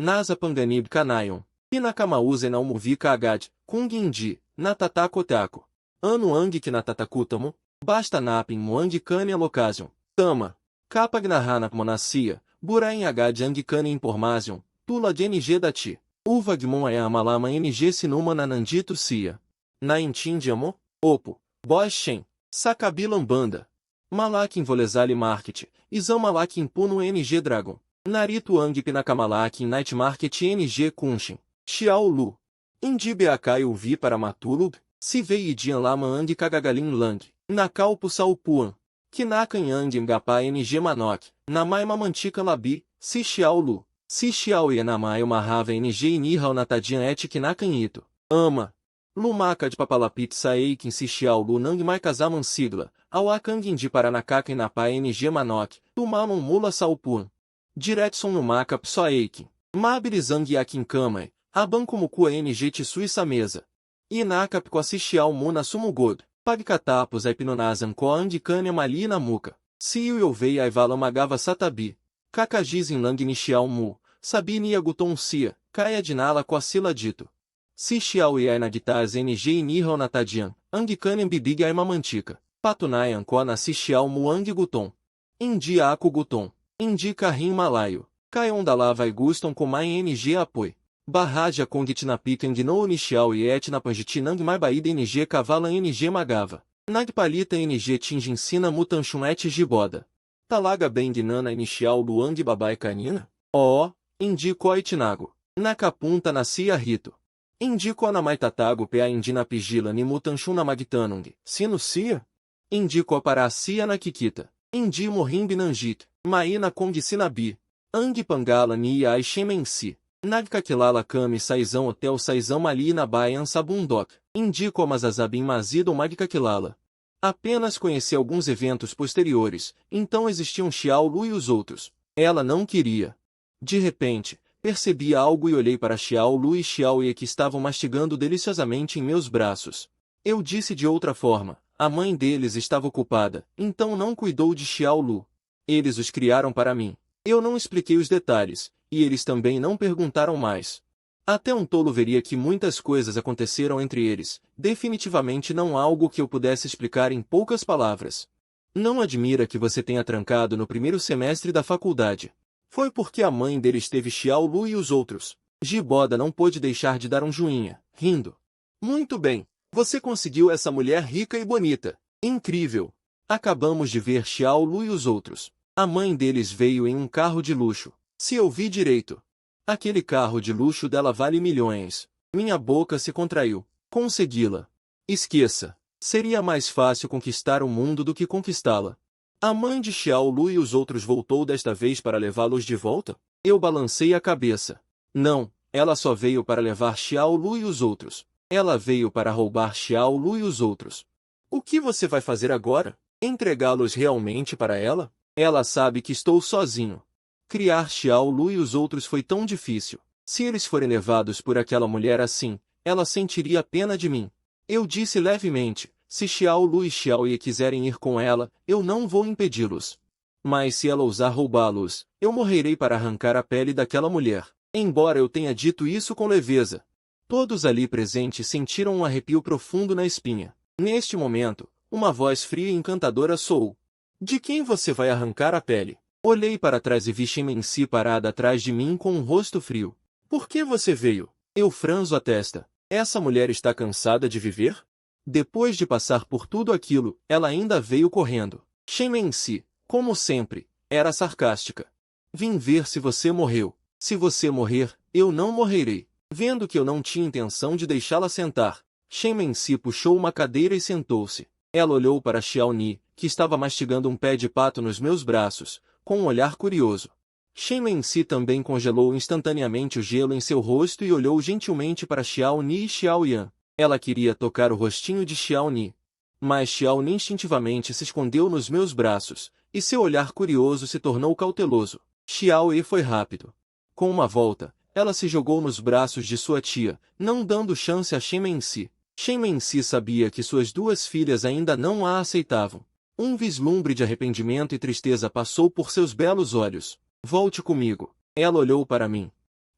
Nasa panganib kanayon, pinakamauze na umuvika agad, kung hindi, natatakotako. Ano ang kinatatakutamo, basta napin mo ang kanya lokasyon. Tama, kapag nahanap mo na siya, burain agad ang kanya informasyon, tula de ng dati. Uvag mo ay amalama ng sinuma na nandito siya. Naintindi mo? Opo. Boshen, sa kabilang banda. Malaking volezali market, isang malaking puno ng dragon. Narito ang pinakamalaking night market ng kunshin. Xiao Lu. Indi beakai uvi para matulub, si veidian lama ang kagagaling lang. Nakaupo saupuan. Kinakan ang ngapa ng manok. Namai mamantika labi, si Xiao Lu. Si Xiao e namai marrava ng inihal natadian et kinakan ito. Ama. Lumaka de papalapit sa eikin si Xiao Lu nang mai kazaman sigla, awakang indi para nakaka e napai ng manok, tumaman mula saupuan. Diretson no maka só eikin. Mabirizang yakin kamai, aban como kua ng tsui sa mesa. Inakap ko si Xiao Mu na sumugod, pagkatapos ay pinonazan ko ang kanya mali na muka. Si Yovei ay valamagava satabi. Kakajizin lang ni Xiao Mu, sabi niya guton siya, kaya dinala ko sila dito. Si Xiao e ay nagitaz ng inihal natadian, ang kanyang bibig ay mamantika. Patunayan ko na si Xiao Mu ang guton. Indi ako guton. Indi carrim malayo. Kayon da lava e gustam com mai ng apoio. Barraja com gitinapikan de no Xiao e et na panjitinang mai baída ng cavala ng magava. Nagpalita ng tingin sina mutanchun et giboda. Talaga bem ginana ng Xiao Luang de babai canina? Oh, indico a itinago. Na capunta nascia rito. Indico a na maitatago pea indina pigila ni mutanchun na magtanung. Sino sia? Indico a para a sia na kikita. Indi morrim binangit. Maina com de sinabi. Ang pangala ni ai shemensi. Nagkakilala kami saizão hotel saizão mali na baian sabundok. Indico a mazazabim mazido magkakilala. Apenas conheci alguns eventos posteriores, então existiam Xiao Lu e os outros. Ela não queria. De repente, percebi algo e olhei para Xiao Lu e Xiao Ye que estavam mastigando deliciosamente em meus braços. Eu disse de outra forma, a mãe deles estava ocupada, então não cuidou de Xiao Lu. Eles os criaram para mim. Eu não expliquei os detalhes, e eles também não perguntaram mais. Até um tolo veria que muitas coisas aconteceram entre eles, definitivamente não algo que eu pudesse explicar em poucas palavras. Não admira que você tenha trancado no primeiro semestre da faculdade. Foi porque a mãe deles teve Xiao Lu e os outros. Giboda não pôde deixar de dar um joinha, rindo. Muito bem, você conseguiu essa mulher rica e bonita. Incrível! Acabamos de ver Xiao Lu e os outros. A mãe deles veio em um carro de luxo. Se eu vi direito. Aquele carro de luxo dela vale milhões. Minha boca se contraiu. Consegui-la. Esqueça. Seria mais fácil conquistar o mundo do que conquistá-la. A mãe de Xiao Lu e os outros voltou desta vez para levá-los de volta? Eu balancei a cabeça. Não, ela só veio para levar Xiao Lu e os outros. Ela veio para roubar Xiao Lu e os outros. O que você vai fazer agora? Entregá-los realmente para ela? Ela sabe que estou sozinho. Criar Xiao Lu e os outros foi tão difícil. Se eles forem levados por aquela mulher assim, ela sentiria pena de mim. Eu disse levemente, se Xiao Lu e Xiao Ye quiserem ir com ela, eu não vou impedi-los. Mas se ela ousar roubá-los, eu morrerei para arrancar a pele daquela mulher. Embora eu tenha dito isso com leveza. Todos ali presentes sentiram um arrepio profundo na espinha. Neste momento, uma voz fria e encantadora soou. De quem você vai arrancar a pele? Olhei para trás e vi Shenmensi parada atrás de mim com um rosto frio. Por que você veio? Eu franzo a testa. Essa mulher está cansada de viver? Depois de passar por tudo aquilo, ela ainda veio correndo. Shenmensi, como sempre, era sarcástica. Vim ver se você morreu. Se você morrer, eu não morrerei. Vendo que eu não tinha intenção de deixá-la sentar, Shenmensi puxou uma cadeira e sentou-se. Ela olhou para Xiaoni, que estava mastigando um pé de pato nos meus braços, com um olhar curioso. Shenmensi também congelou instantaneamente o gelo em seu rosto e olhou gentilmente para Xiaoni e Xiaoyan. Ela queria tocar o rostinho de Xiaoni. Mas Xiaoni instintivamente se escondeu nos meus braços, e seu olhar curioso se tornou cauteloso. Xiaoye foi rápido. Com uma volta, ela se jogou nos braços de sua tia, não dando chance a Shenmensi. Shenmensi sabia que suas duas filhas ainda não a aceitavam. Um vislumbre de arrependimento e tristeza passou por seus belos olhos. Volte comigo. Ela olhou para mim.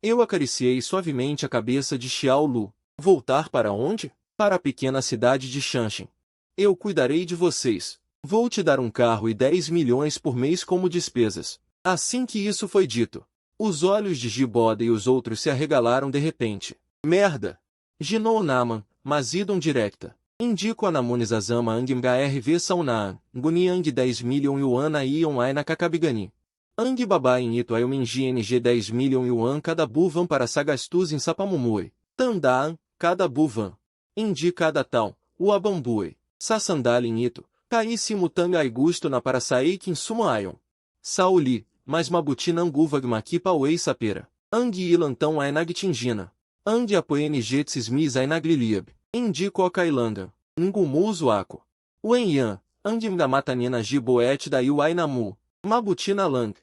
Eu acariciei suavemente a cabeça de Xiao Lu. Voltar para onde? Para a pequena cidade de Shanshin. Eu cuidarei de vocês. Vou te dar um carro e 10 milhões por mês como despesas. Assim que isso foi dito, os olhos de Jiboda e os outros se arregalaram de repente. Merda! Ginou Naman, Mazidon directa. Indico a Namunizazama Angimga RV Saunaan, Guniang 10 milhões yuan Ion Aina Kakabigani. Ang Baba em Ito Ayuminji NG 10 milhões yuan cada buvan para Sagastus em Sapamumui. Tandaan, cada buvan. Indi cada tal, Uabambui. Sassandal em Ito, Kai Simutanga Aigusto na para Saik em Sumoayon. Sauli, mas Mabuti Nanguvag Makipa Wei Sapera. Ang Ilantão Ainagtingina. Ang Apoen Jetsismis Ainagliliab. Indico a Kailanda. Ngumuzo Ako. Wenyan, Angimgamatanina Jiboet da Ainamu. Mabutina Lang.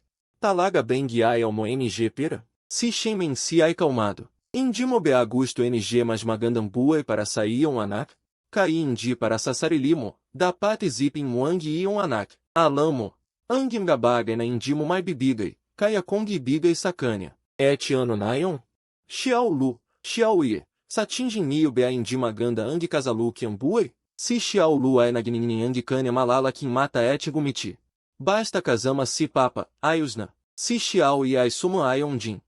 Talaga Beng Ai Almo NG Pera. Si Shenmensi Ai Calmado. Indimobe Augusto NG mas Magandambua e para Saion Anak. Kai Indi para Sassarilimo. Da Pate Zipin Muang Ion Anak. Alamo. Angimgabaga na Indimo Mai Bibigai. Kaya Kong Bigai Sakanya. Et Ano Nayon. Xiao Lu. Xiao Ye. Satinjin Nio Bea Indimaganda Ang Kasalu Kiambuai. Si Xiao Lu Ai Nagninin Ang Kanya Malala Kim Mata Et Gumiti. Basta Kazama Si Papa, Ayusna. Si Xiao e Ai Sumo Ai Ondin.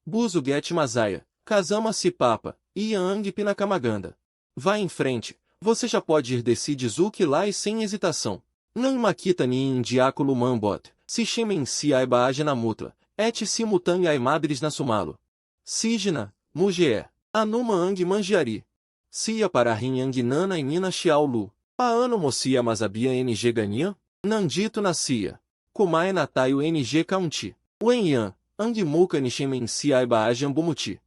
Buzo Get Mazaya. Kazama Si Papa, Yang Pinakamaganda. Vá em frente, você já pode ir desse Dizuki lá e sem hesitação. Não Makita ni Indiáculo Mambot, Si Shenmensi Ai Baaja na Mutla, Et Simutang Ai Madres na Sumalo. Sijna, Mugé, Anuma Ang Manjiari. Sia para Rin Nana e Nina Xiao Lu. Paano Mocia Mazabia NG Ganian? Nandito na Cia. Kumai Nataio NG Kaunti. Wenyan, Ang Muka ni Shenmensi Ai Baaja Mbumuti.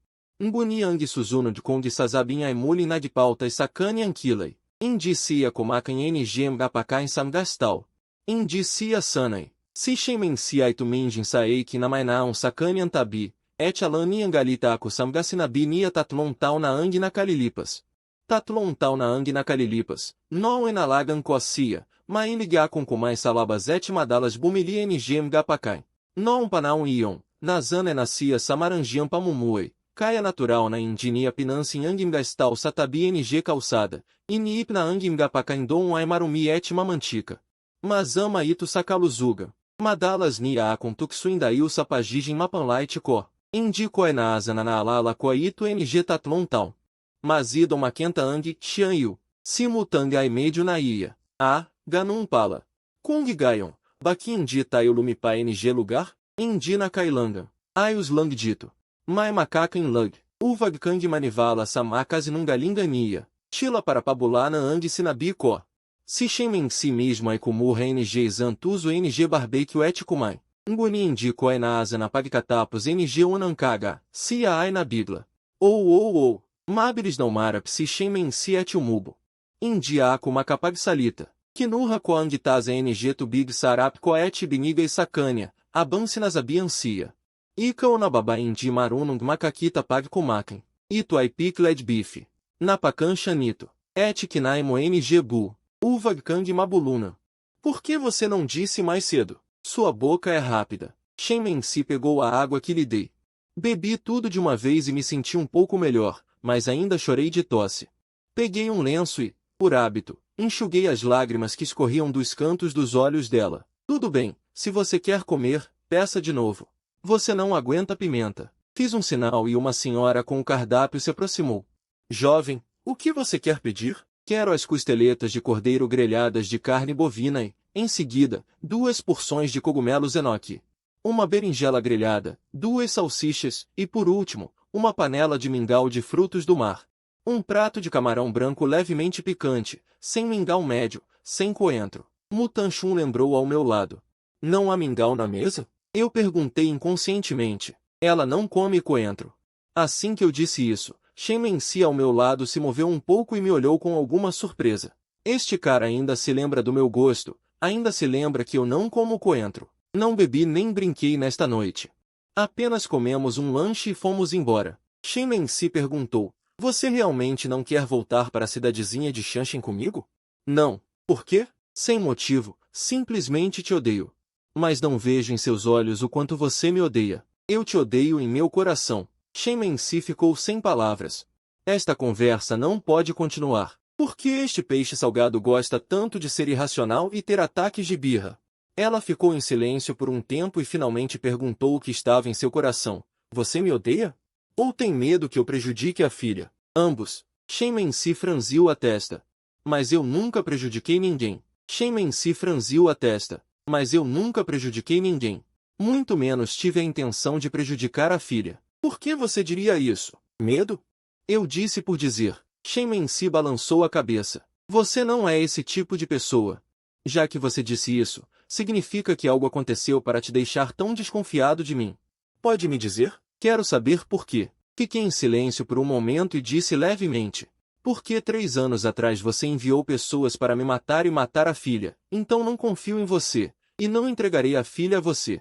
Nguni Ang Suzuno de Kong Sazabin Ai Mulin na de Pauta e Sakani Ankilai. Indi Sia Komakan NG Mgapaka em Samgastal. Indi Sia Sanai. Si Shenmensi Ai Tuminjin Saeik na Mainaon Sakani Antabi. Et Alani Angalita Ako Samgasinabi Nia Tatlon Tal na Ang na Kalilipas. Tatlon Tal na Ang na Kalilipas. No Enalagan Kosia. Main Ligakon Kumai Salabas Et Madalas Bumili NG Mgapakai. Non Panaun Ion. Nazana Nacia Samarangian Pamumuei. Caia natural na Indinia Pinansi Angimgastal Satabi NG Calçada. Iniip na Angimgapacaindon Aimarumi Et Mamantica. Mazama Ito Sakaluzuga. Madalas Nia Akon Tuksuindail Sapajijin Mapanlait Ko. Indico na Asana na Alala Koito NG Tatlon Tal. Mazidon Makenta Ang Xianyu. Simutang Ai Medio na Ia. A. Ganum Pala. Kung Gayon. Bakindi Taio Lumipa NG Lugar. Indi na Kailanga. Aius Lang Dito. Mai Macaca em Lug. Uvag Kang Manivala Samakas Nungalinga Nia. Chila para Pabulana Ang Sinabi Ko. Si Shenmensi mesmo Ai Kumurra NG Zantuzo NG Barbecue Et Kumai. Nguni Indico Ai na Asa na Pagkatapos NG Unankaga. Sia Ai na Bigla. Ou. Mabris não Marap Si Shenmensi Et Umubo. Indiaco Macapag Salita. Kinurra Ko Ang Taza NG Tubig Sarap Ko Et Biniga e Sakanya. Abansi Nazabiancia. Ika Onababa Indi Marunung Makakita Pag Kumaken. Ito Ai Pikled Bife. Napakan Chanito. Et Kinaimo NG Bu. Uvag Kang Mabuluna. Por que você não disse mais cedo? Sua boca é rápida. Shenmensi pegou a água que lhe dei. Bebi tudo de uma vez e me senti um pouco melhor, mas ainda chorei de tosse. Peguei um lenço e, por hábito, enxuguei as lágrimas que escorriam dos cantos dos olhos dela. Tudo bem, se você quer comer, peça de novo. Você não aguenta pimenta. Fiz um sinal e uma senhora com o cardápio se aproximou. Jovem, o que você quer pedir? Quero as costeletas de cordeiro grelhadas de carne bovina e, em seguida, 2 porções de cogumelos enoki. Uma berinjela grelhada, 2 salsichas e, por último, uma panela de mingau de frutos do mar. Um prato de camarão branco levemente picante, sem mingau médio, sem coentro. Mutanchum lembrou ao meu lado. Não há mingau na mesa? Eu perguntei inconscientemente. Ela não come coentro. Assim que eu disse isso, Shenmensi ao meu lado se moveu um pouco e me olhou com alguma surpresa. Este cara ainda se lembra do meu gosto, ainda se lembra que eu não como coentro. Não bebi nem brinquei nesta noite. Apenas comemos um lanche e fomos embora. Shenmensi perguntou, você realmente não quer voltar para a cidadezinha de Shanshin comigo? Não. Por quê? Sem motivo, simplesmente te odeio. Mas não vejo em seus olhos o quanto você me odeia. Eu te odeio em meu coração. Shenmensi ficou sem palavras. Esta conversa não pode continuar. Por que este peixe salgado gosta tanto de ser irracional e ter ataques de birra? Ela ficou em silêncio por um tempo e finalmente perguntou o que estava em seu coração. Você me odeia? Ou tem medo que eu prejudique a filha? Ambos. Shenmensi franziu a testa. Mas eu nunca prejudiquei ninguém. Shenmensi franziu a testa. Mas eu nunca prejudiquei ninguém. Muito menos tive a intenção de prejudicar a filha. Por que você diria isso? Medo? Eu disse por dizer. Shenmensi balançou a cabeça. Você não é esse tipo de pessoa. Já que você disse isso, significa que algo aconteceu para te deixar tão desconfiado de mim. Pode me dizer? Quero saber por quê. Fiquei em silêncio por um momento e disse levemente. Porque 3 anos atrás você enviou pessoas para me matar e matar a filha, então não confio em você, e não entregarei a filha a você.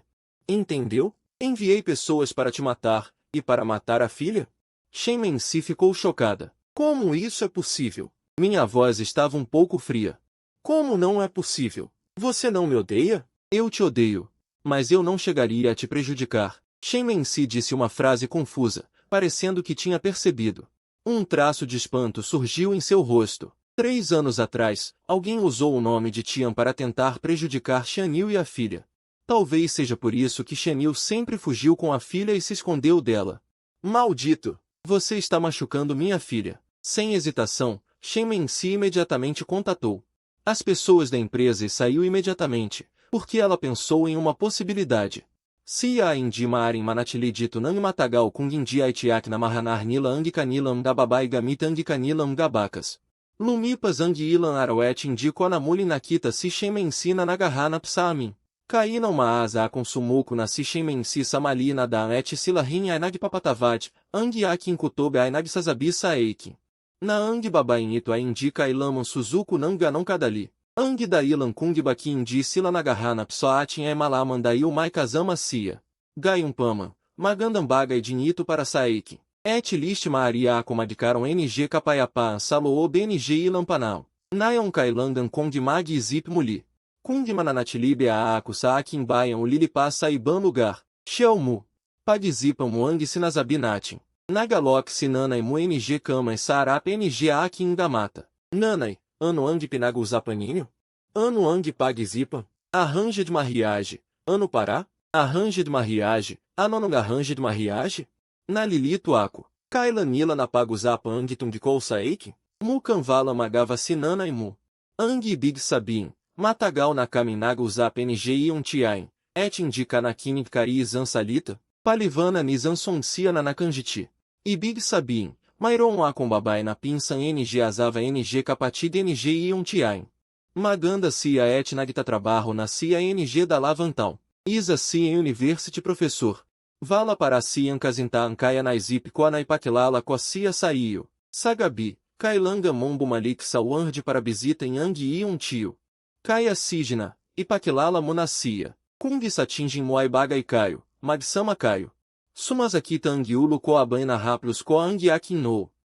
Entendeu? Enviei pessoas para te matar, e para matar a filha? Shenmensi ficou chocada. Como isso é possível? Minha voz estava um pouco fria. Como não é possível? Você não me odeia? Eu te odeio. Mas eu não chegaria a te prejudicar. Shenmensi disse uma frase confusa, parecendo que tinha percebido. Um traço de espanto surgiu em seu rosto. 3 anos atrás, alguém usou o nome de Tian para tentar prejudicar Xianyu e a filha. Talvez seja por isso que Xianyu sempre fugiu com a filha e se escondeu dela. Maldito! Você está machucando minha filha. Sem hesitação, Shenmensi imediatamente contatou as pessoas da empresa e saiu imediatamente, porque ela pensou em uma possibilidade. Se a indi maarin manatili dito nang matagal kung indi aitiak na mahanar nilang kanilam gababai gamitang kanilam gabakas. Lumipas ang ilan arawet indi ko namuli nakita si Shenmensi na nagahanap sa amin. Kainang maasa akong sumuko na si Shenmensi sa mali na da et silahin ay nagpapatavad, ang aking kutob ay nagsasabi sa akin. Na ang babae nito ay indi kailaman suzuko nang ganong kadali. Ang dailan kung baki indi sila nagahanap sa atin ay malaman dail may kasama siya. Gayong pama, magandang bagay dinito para sa akin. Et list maaria ako madikaron ng kapayapaan sa loob ng ilang panahon. Nayon kailangan kung mag-isip muli. Kung mananatilibe a ako sa aking bayan o lilipas sa ibang lugar. Xiaomu. Pag-isipan mo ang sinasabi natin. Nagalok si nanay mo ng kamay sa harap ng aking gamata. Nanay, ano ang pinag-usapan? Ano ang pag-isipan? Arranje de mariage. Ano para? Arranje de mariage. Ano ang arranje de mariage? Nalilito ako. Kailanila na pag-usapan ang tungkol sa akin? Mukanvala magava si nanay mo. Ang ibig sabihin. Matagal na kaminaga usap ng iyon tiain, et indika na kinig kari izan salita, palivana nizan sonsia na nakanjiti. Ibig sabihin, mayroon akong babae na pinsan ng azava ng kapatid ng iyon tiain. Maganda siya et nagtatrabaho na siya ng da lavantão. Isa siya university professor. Vala para siya kazintaan kaya na isip ko na ipakilala ko siya sa iyo. Sagabi, kailanga mombo malik sa word para bisita em ang iyon tio. Kaya Signa, Ipakilala Munacia, Kung Satingin Moai Bagai Caio, Magsama Caio. Sumazakita Angiulo Koaban na Raplus Koang Yakin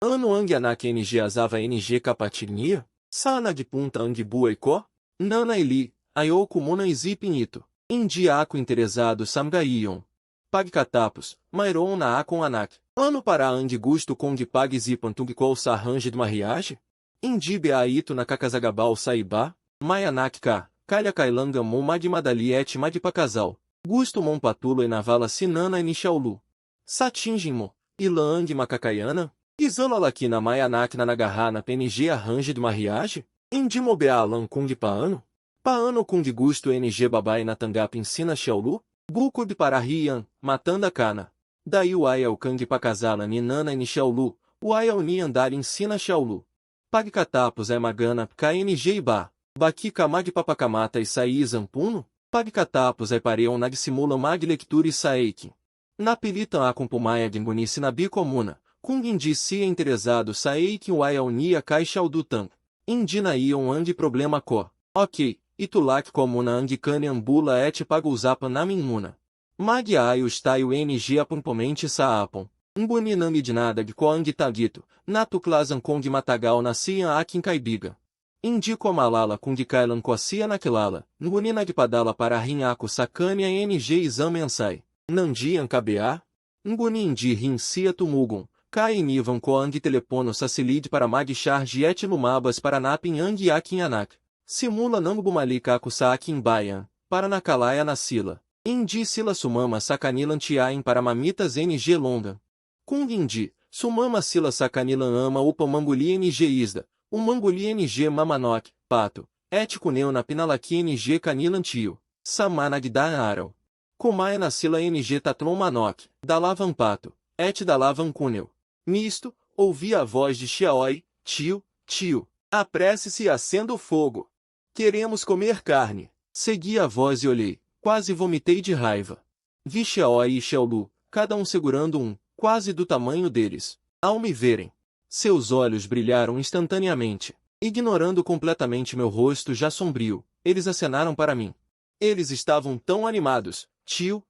Ano Ang Anak NG Azava NG Kapatinia? Sana de Punta Ang Buai Ko? Nana Eli, Ayoko Muna Izipinito. Indi Ako Interessado Samgaion. Pagkatapos, mayroon na akong anak. Ano para ande gusto com de pagues e pantung qual sa arranje de mariage? Indibe a ito na kakazagabal saibá, mayanak ka, calha kailanga mon mad madali et mad pa casal, gusto mon patulo e navala sinana e nishaulu. Satingimo, ilang macacaiana, izalalaki na mayanak na nagarra na png arranje de mariage? Indimobe a alan kung paano? Paano kung de gusto ng babai na tangap ensina shaulu? Buco de parahian, matanda cana. Daí o ai ao kang pa casala ninana e shaulu, o ai ao ni andar ensina shaulu. Pagcatapos é magana kng iba, baki kamag papakamata e saí zampuno? Pagcatapos é pareon nag simula mag lectura e saeiki. Na pilitan a compumaya de bunice na bicomuna, kung indi se interessado saeiki o ai ao nia kai shaudutan. Indina ion andi problema ko. Ok, itulak comuna andi kane ambula et paguzapa na minmuna. Mag ai o staio ng apumpomente saapon. Mbuninami de nada de koang tagito, natu klasan kong matagal nasian akin kaibiga. Indico malala kung kailan kosia naquilala, ngunina de padala para rinhaco sacania ng examensai. Nandian kabea? Nguni indi rin sia tumugon, kai nivan koang telepono sacilide para mag charge et lumabas para napin ang akin anak. Simula nambumalika akusa akin bayan, para nakalaya na sila. Indi sila sumama sakanilan tiain para mamitas ng longa. Kung indi, sumama sila sakanilan ama upa manguli ng isda, o manguli ng mamanok, pato, et kuneu na pinalaki ng kanilan tio, samanag da aral. Kumaya na sila ng tatlon manok, dalavan pato, et dalavan kuneu. Nisto, ouvi a voz de Xiaoi, tio, apresse-se acenda o fogo. Queremos comer carne. Segui a voz e olhei, quase vomitei de raiva. Vi Xiaoi e Xiaolu, cada um segurando um, quase do tamanho deles. Ao me verem, seus olhos brilharam instantaneamente. Ignorando completamente meu rosto já sombrio, eles acenaram para mim. Eles estavam tão animados. Tio,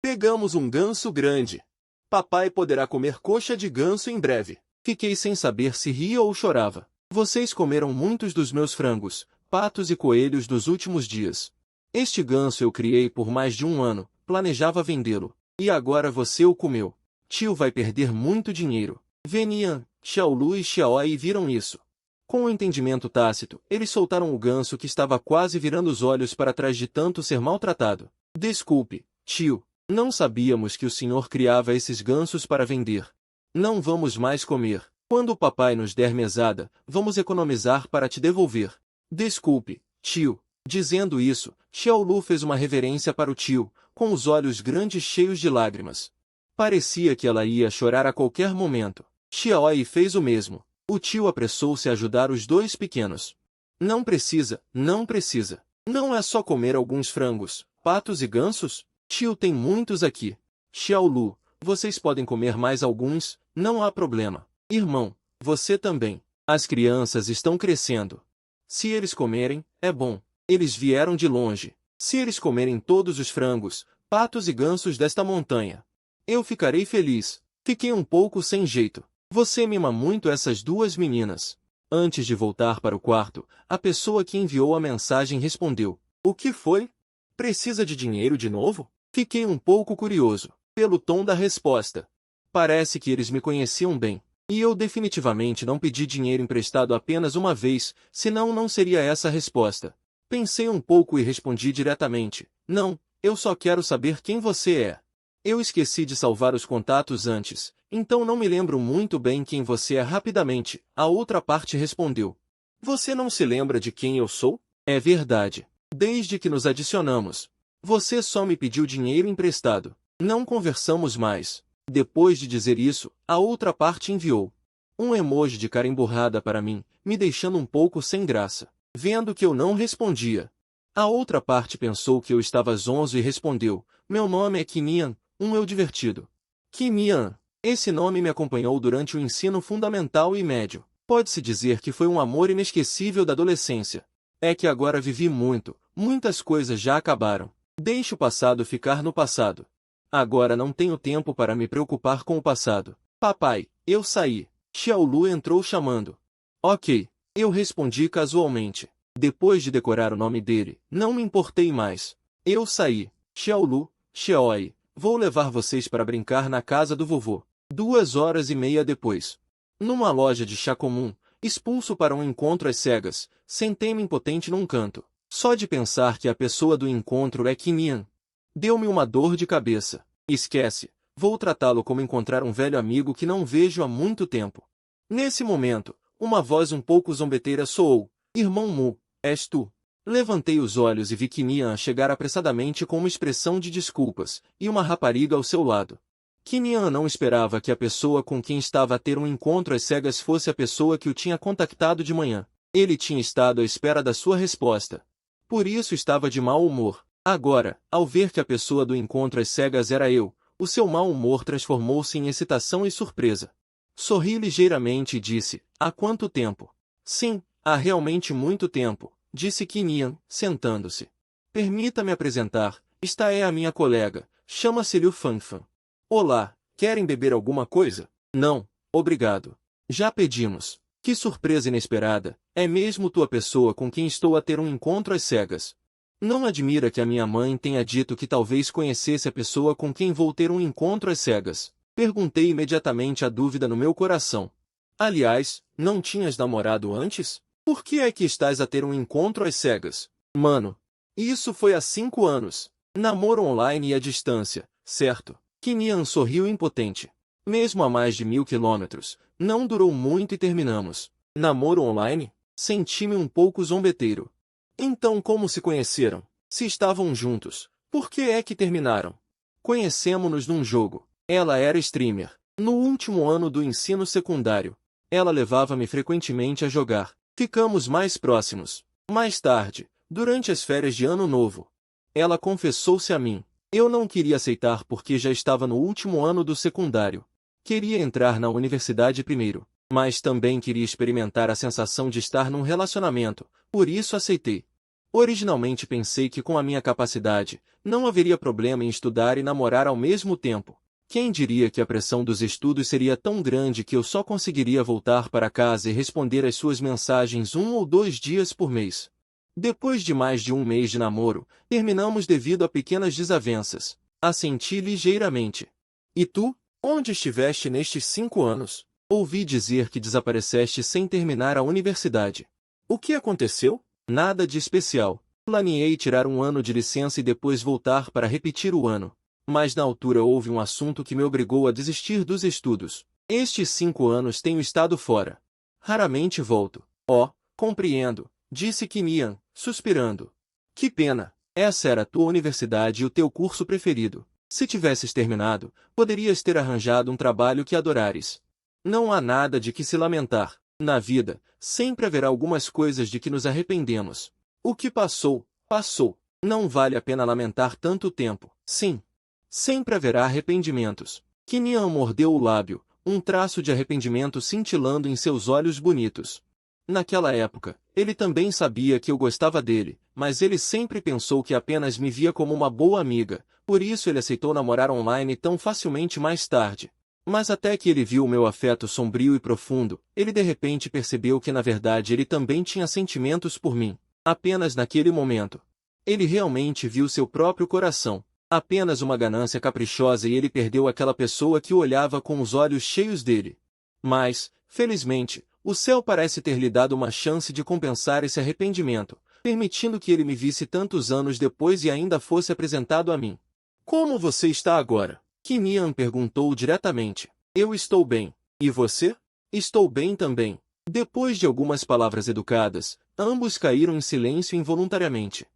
pegamos um ganso grande. Papai poderá comer coxa de ganso em breve. Fiquei sem saber se ria ou chorava. Vocês comeram muitos dos meus frangos, patos e coelhos dos últimos dias. Este ganso eu criei por mais de um ano, planejava vendê-lo. E agora você o comeu. Tio vai perder muito dinheiro. Venian, Xiaolu e Xiaoi viram isso. Com o entendimento tácito, eles soltaram o ganso que estava quase virando os olhos para trás de tanto ser maltratado. Desculpe, tio, não sabíamos que o senhor criava esses gansos para vender. Não vamos mais comer. Quando o papai nos der mesada, vamos economizar para te devolver. Desculpe, tio. Dizendo isso, Xiaolu fez uma reverência para o tio, com os olhos grandes cheios de lágrimas. Parecia que ela ia chorar a qualquer momento. Xiaoi fez o mesmo. O tio apressou-se a ajudar os dois pequenos. Não precisa. Não é só comer alguns frangos, patos e gansos? Tio tem muitos aqui. Xiaolu, vocês podem comer mais alguns, não há problema. Irmão, você também. As crianças estão crescendo. Se eles comerem, é bom. Eles vieram de longe. Se eles comerem todos os frangos, patos e gansos desta montanha, eu ficarei feliz. Fiquei um pouco sem jeito. Você mima muito essas duas meninas. Antes de voltar para o quarto, a pessoa que enviou a mensagem respondeu. O que foi? Precisa de dinheiro de novo? Fiquei um pouco curioso, pelo tom da resposta. Parece que eles me conheciam bem. E eu definitivamente não pedi dinheiro emprestado apenas uma vez, senão não seria essa a resposta. Pensei um pouco e respondi diretamente. Não, eu só quero saber quem você é. Eu esqueci de salvar os contatos antes, então não me lembro muito bem quem você é rapidamente. A outra parte respondeu. Você não se lembra de quem eu sou? É verdade. Desde que nos adicionamos. Você só me pediu dinheiro emprestado. Não conversamos mais. Depois de dizer isso, a outra parte enviou um emoji de cara emburrada para mim, me deixando um pouco sem graça. Vendo que eu não respondia. A outra parte pensou que eu estava zonzo e respondeu. Meu nome é Kimian, um eu divertido. Kimian. Esse nome me acompanhou durante o ensino fundamental e médio. Pode-se dizer que foi um amor inesquecível da adolescência. É que agora vivi muito, muitas coisas já acabaram. Deixe o passado ficar no passado. Agora não tenho tempo para me preocupar com o passado. Papai, eu saí. Xiaolu entrou chamando. Ok, eu respondi casualmente. Depois de decorar o nome dele, não me importei mais. Eu saí. Xiaolu, Xiaoi, vou levar vocês para brincar na casa do vovô. 2 horas e meia depois. Numa loja de chá comum, expulso para um encontro às cegas, sentei-me impotente num canto. Só de pensar que a pessoa do encontro é Kim Yan. Deu-me uma dor de cabeça. Esquece, vou tratá-lo como encontrar um velho amigo que não vejo há muito tempo. Nesse momento, uma voz um pouco zombeteira soou. Irmão Mu, és tu? Levantei os olhos e vi Kim Yan chegar apressadamente com uma expressão de desculpas, e uma rapariga ao seu lado. Kim Yan não esperava que a pessoa com quem estava a ter um encontro às cegas fosse a pessoa que o tinha contactado de manhã. Ele tinha estado à espera da sua resposta. Por isso estava de mau humor. Agora, ao ver que a pessoa do encontro às cegas era eu, o seu mau humor transformou-se em excitação e surpresa. Sorri ligeiramente e disse, há quanto tempo? Sim, há realmente muito tempo, disse Kim Yan, sentando-se. Permita-me apresentar, esta é a minha colega, chama-se Liu Fangfang. Olá, querem beber alguma coisa? Não, obrigado. Já pedimos. Que surpresa inesperada, é mesmo tua pessoa com quem estou a ter um encontro às cegas. Não admira que a minha mãe tenha dito que talvez conhecesse a pessoa com quem vou ter um encontro às cegas. Perguntei imediatamente a dúvida no meu coração. Aliás, não tinhas namorado antes? Por que é que estás a ter um encontro às cegas? Mano, isso foi há 5 anos. Namoro online e à distância, certo? Kim Yan sorriu impotente. Mesmo a mais de 1000 quilômetros, não durou muito e terminamos. Namoro online? Senti-me um pouco zombeteiro. Então como se conheceram? Se estavam juntos, por que é que terminaram? Conhecemo-nos num jogo. Ela era streamer. No último ano do ensino secundário, ela levava-me frequentemente a jogar. Ficamos mais próximos. Mais tarde, durante as férias de Ano Novo, ela confessou-se a mim. Eu não queria aceitar porque já estava no último ano do secundário. Queria entrar na universidade primeiro, mas também queria experimentar a sensação de estar num relacionamento, por isso aceitei. Originalmente pensei que com a minha capacidade, não haveria problema em estudar e namorar ao mesmo tempo. Quem diria que a pressão dos estudos seria tão grande que eu só conseguiria voltar para casa e responder às suas mensagens 1 ou 2 dias por mês. Depois de mais de 1 mês de namoro, terminamos devido a pequenas desavenças. Assenti ligeiramente. E tu? Onde estiveste nestes 5 anos? Ouvi dizer que desapareceste sem terminar a universidade. O que aconteceu? Nada de especial. Planeei tirar 1 ano de licença e depois voltar para repetir o ano. Mas na altura houve um assunto que me obrigou a desistir dos estudos. Estes 5 anos tenho estado fora. Raramente volto. Oh, compreendo, disse Kim Yan, suspirando. Que pena. Essa era a tua universidade e o teu curso preferido. Se tivesses terminado, poderias ter arranjado um trabalho que adorares. Não há nada de que se lamentar. Na vida, sempre haverá algumas coisas de que nos arrependemos. O que passou, passou. Não vale a pena lamentar tanto tempo. Sim. Sempre haverá arrependimentos. Kim Yan mordeu o lábio, um traço de arrependimento cintilando em seus olhos bonitos. Naquela época, ele também sabia que eu gostava dele, mas ele sempre pensou que apenas me via como uma boa amiga, por isso ele aceitou namorar online tão facilmente mais tarde. Mas até que ele viu o meu afeto sombrio e profundo, ele de repente percebeu que na verdade ele também tinha sentimentos por mim. Apenas naquele momento. Ele realmente viu seu próprio coração. Apenas uma ganância caprichosa e ele perdeu aquela pessoa que o olhava com os olhos cheios dele. Mas, felizmente, o céu parece ter lhe dado uma chance de compensar esse arrependimento, permitindo que ele me visse tantos anos depois e ainda fosse apresentado a mim. Como você está agora? Kim Yan perguntou diretamente. Eu estou bem. E você? Estou bem também. Depois de algumas palavras educadas, ambos caíram em silêncio involuntariamente.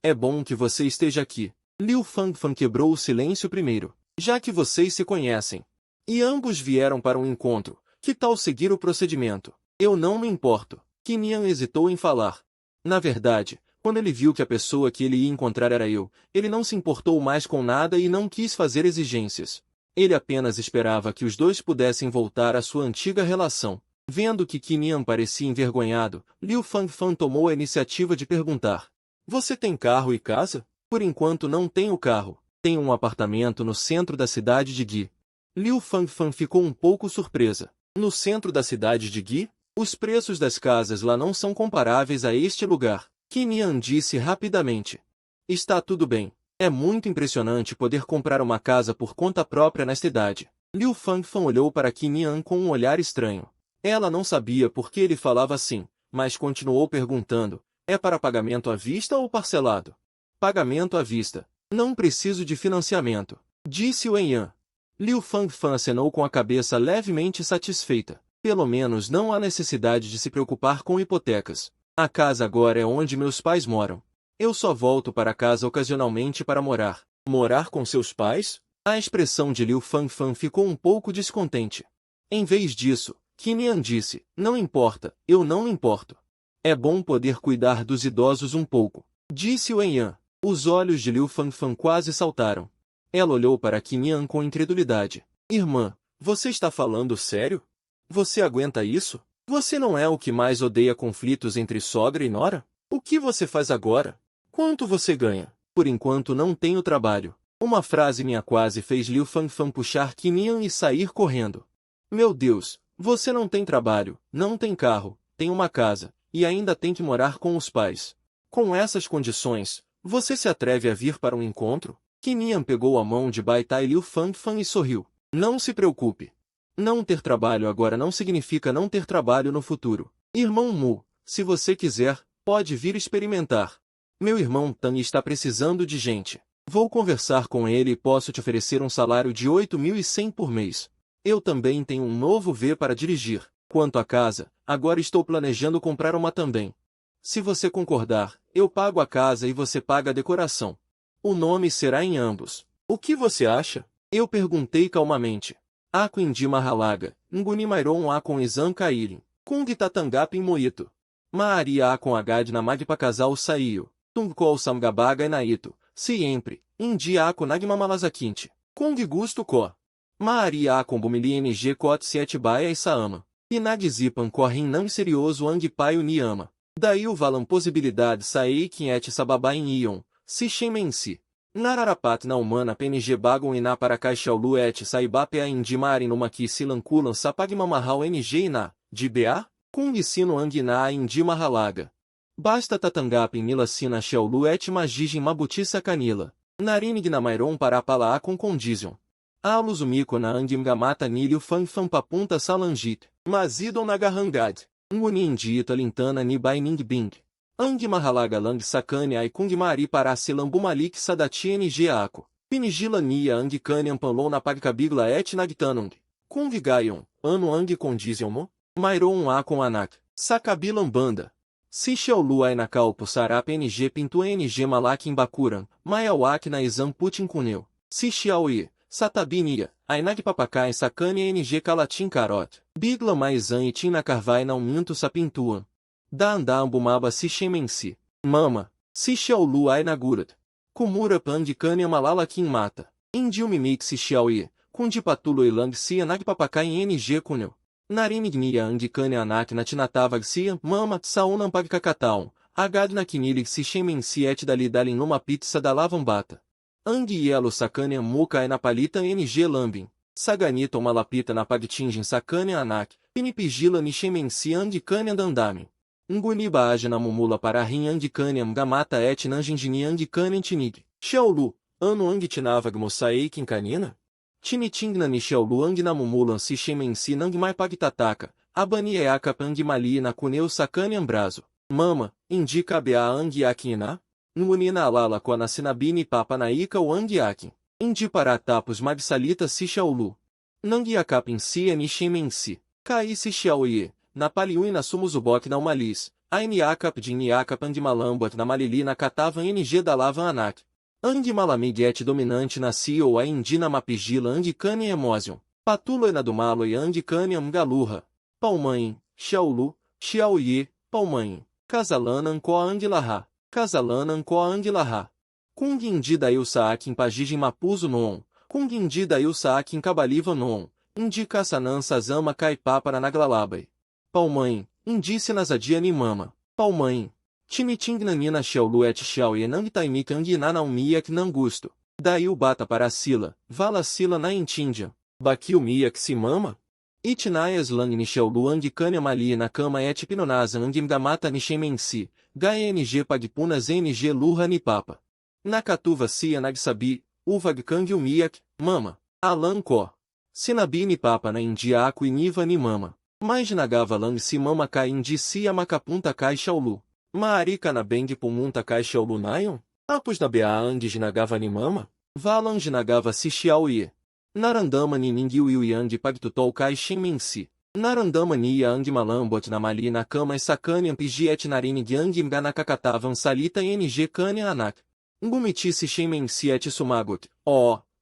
É bom que você esteja aqui. Liu Fangfang quebrou o silêncio primeiro. Já que vocês se conhecem. E ambos vieram para um encontro, que tal seguir o procedimento? Eu não me importo. Kim Yan hesitou em falar. Na verdade, quando ele viu que a pessoa que ele ia encontrar era eu, ele não se importou mais com nada e não quis fazer exigências. Ele apenas esperava que os dois pudessem voltar à sua antiga relação. Vendo que Kim Yan parecia envergonhado, Liu Fangfang tomou a iniciativa de perguntar. Você tem carro e casa? Por enquanto não tenho carro. Tenho um apartamento no centro da cidade de Gui. Liu Fangfang ficou um pouco surpresa. No centro da cidade de Gui? Os preços das casas lá não são comparáveis a este lugar. Kim Yan disse rapidamente. Está tudo bem. É muito impressionante poder comprar uma casa por conta própria nesta idade. Liu Fangfan olhou para Qin Yan com um olhar estranho. Ela não sabia por que ele falava assim, mas continuou perguntando, é para pagamento à vista ou parcelado? Pagamento à vista. Não preciso de financiamento, disse Wen Yan. Liu Fangfan acenou com a cabeça levemente satisfeita. Pelo menos não há necessidade de se preocupar com hipotecas. A casa agora é onde meus pais moram. Eu só volto para casa ocasionalmente para morar. Morar com seus pais? A expressão de Liu Fangfan ficou um pouco descontente. Em vez disso, Qin Yan disse, não importa, eu não me importo. É bom poder cuidar dos idosos um pouco, disse Wen Yan. Os olhos de Liu Fangfan quase saltaram. Ela olhou para Qin Yan com incredulidade. Irmã, você está falando sério? Você aguenta isso? Você não é o que mais odeia conflitos entre sogra e nora? O que você faz agora? Quanto você ganha? Por enquanto não tenho trabalho. Uma frase minha quase fez Liu Fangfan puxar Qin Yan e sair correndo. Meu Deus, você não tem trabalho, não tem carro, tem uma casa, e ainda tem que morar com os pais. Com essas condições, você se atreve a vir para um encontro? Qin Yan pegou a mão de Bai Tai Liu Fangfan e sorriu. Não se preocupe. Não ter trabalho agora não significa não ter trabalho no futuro. Irmão Mu, se você quiser, pode vir experimentar. Meu irmão Tang está precisando de gente. Vou conversar com ele e posso te oferecer um salário de 8.100 por mês. Eu também tenho um novo V para dirigir. Quanto à casa, agora estou planejando comprar uma também. Se você concordar, eu pago a casa e você paga a decoração. O nome será em ambos. O que você acha? Eu perguntei calmamente. Ako Indi Mahalaga, Nguni Mairon Akon Izan Kairin, Kung Tatangapin Moito. Maari Akon Agad na Magpa Casal Saiu, Tungkol Samgabaga e Naito, Siempre, Indi Akon Nagma Malazaquinte, Kung Gusto Ko. Maari Akon Bumili NG Kot Siet Baia e Saama, Inagzipan Korrin Não Serioso Ang Pai Uniama. Daí o Valam Possibilidade Saei Kinhet Sababa em Ion, Si Shemensi. Nararapat na humana PNG Bagon Iná para Caixaulu et Saibapea Indimari numa ki Silankulan Sapagma Mahal NG Iná, de BA? Kung Sino Ang Iná Indima Halaga. Basta Tatangapin Nila Sina Xiaolu et Magijin Mabutissa Canila. Narinig na Mairon para Pala com Condizion. Aluzumiko na Angimgamata Nilio Fangfan Papunta Salangit. Mazidon Nagarangad. Nguni Indiita Lintana Ni Bai Ning Bing. Ang Mahalaga Lang Sakani Ai Kung Mari para Silambu Malik Sadati NG Ako. Pinigila Nia Ang Kanyam Panlon na Pagkabigla et Nagtanung. Kung Gayon, Ano Ang Condizion Mo. Mairon Akon Anak. Sakabilam Banda. Si Xiaolu Ai Nakalpo Sarap NG Pintu NG Malakin Bakuran. Maiawak na Izam Putin Kuneu. Si Xiaoye. Satabinia. Ainag Papakai Sakani NG Kalatin Karot. Bigla Maizan e Tina Carvai Não Minto Sapintuan. Da Andambumaba Si Shemensi. Mama. Si Xiaolu Ai Nagurat. Kumura Pang Kanya Malala Kim Mata. Indil Mimik Si Xiaoye. Kundipatulo Ilang Sia Nagpapakai NG Kuneu. Narinignia Ang Kanya Anak Natinatavag Sia. Mama. Saunam Pagkakataon. Agad Nakinilig Si Shemensi et Dali Dalin numa pizza da Lavambata. Ang Yelo Sakanya Muka e na Palita NG Lambin. Saganita Malapita na Pagtingin Sakanya Anak. Pinipigila Nishemensi Ang Kanya Dandami. Nguniba Aja na Mumula para Rin Ang Kanya Mgamata et Nanjinjini Ang Kanya Tinig. Xiaolu. Ano Ang Tinavag Mosaei Kinkanina? Tinitingna ni Xiaolu Ang na Mumulan Si Shemensi Nang Mai Pagtataka. Abani Eaka Ang Mali na Kuneu Sakanya Ambrazo. Mama. Indica Bea Ang Yakina? Ngunina Alala Kona Sinabini Papa Naika o Ang Yakin. Indi para Tapos Magsalita Si Xiaolu. Nang Yakapin Si Ni Shemensi. Kai Si Xiaoye. Na Paliuina Sumuzubok na Umalis. Ain Yakap Din Yakap Ang Malambat na Malili na Katava NG da Lava Anak. Ang Malamig et dominante na Sio a Indina Mapigila Ang Kanya Emozion. Patulo na Dumalo e Ang Kanya Mgalurra. Palmãe. Xiaolu. Xiaoye. Palmãe. Casalana Anko Ang Laha. Casalana Anko Ang Laha. Kung Indi da Ilsaak Pagijin Mapuzo Non. Kung Indi da Ilsaak Kabaliva Non. Indi Kassanan Sazama Kaipá para Naglalabai. Palmãe. Indice Nazadia Nimama. Palmãe. Timitingnanina Xiaolu et Xiaoye Nang Taimik Ang Inanaum Nangusto. Daí o bata para Sila. Vala Sila na Intindia. Bakil Miak Simama. Itnaias Lang ni Xiaolu Ang Kanya Mali na Kama et Pinonaza Ang Mgamata Nishemensi. GNG Pagpunas NG Lurra ni Papa. Nakatuva Sia Nagsabi. Uvag Kang Miak. Mama. Alan Ko. Sinabini papa na India aku iniva ni mama. Mais nagava lang si mama kai indi si amakapunta kai shaulu. Maarika na beng pumunta kai shaulu nayon? Apos na bea andes nagava ni mama? Valang nagava si xiao ye. Narandama ni ningiu yang pagtutol kai shimensi. Narandama ni yang malambot na mali na kama sakanyam pigiet narini gyang ganakakatavam salita ng kanya anak. Ngumiti si shimensi et sumagot.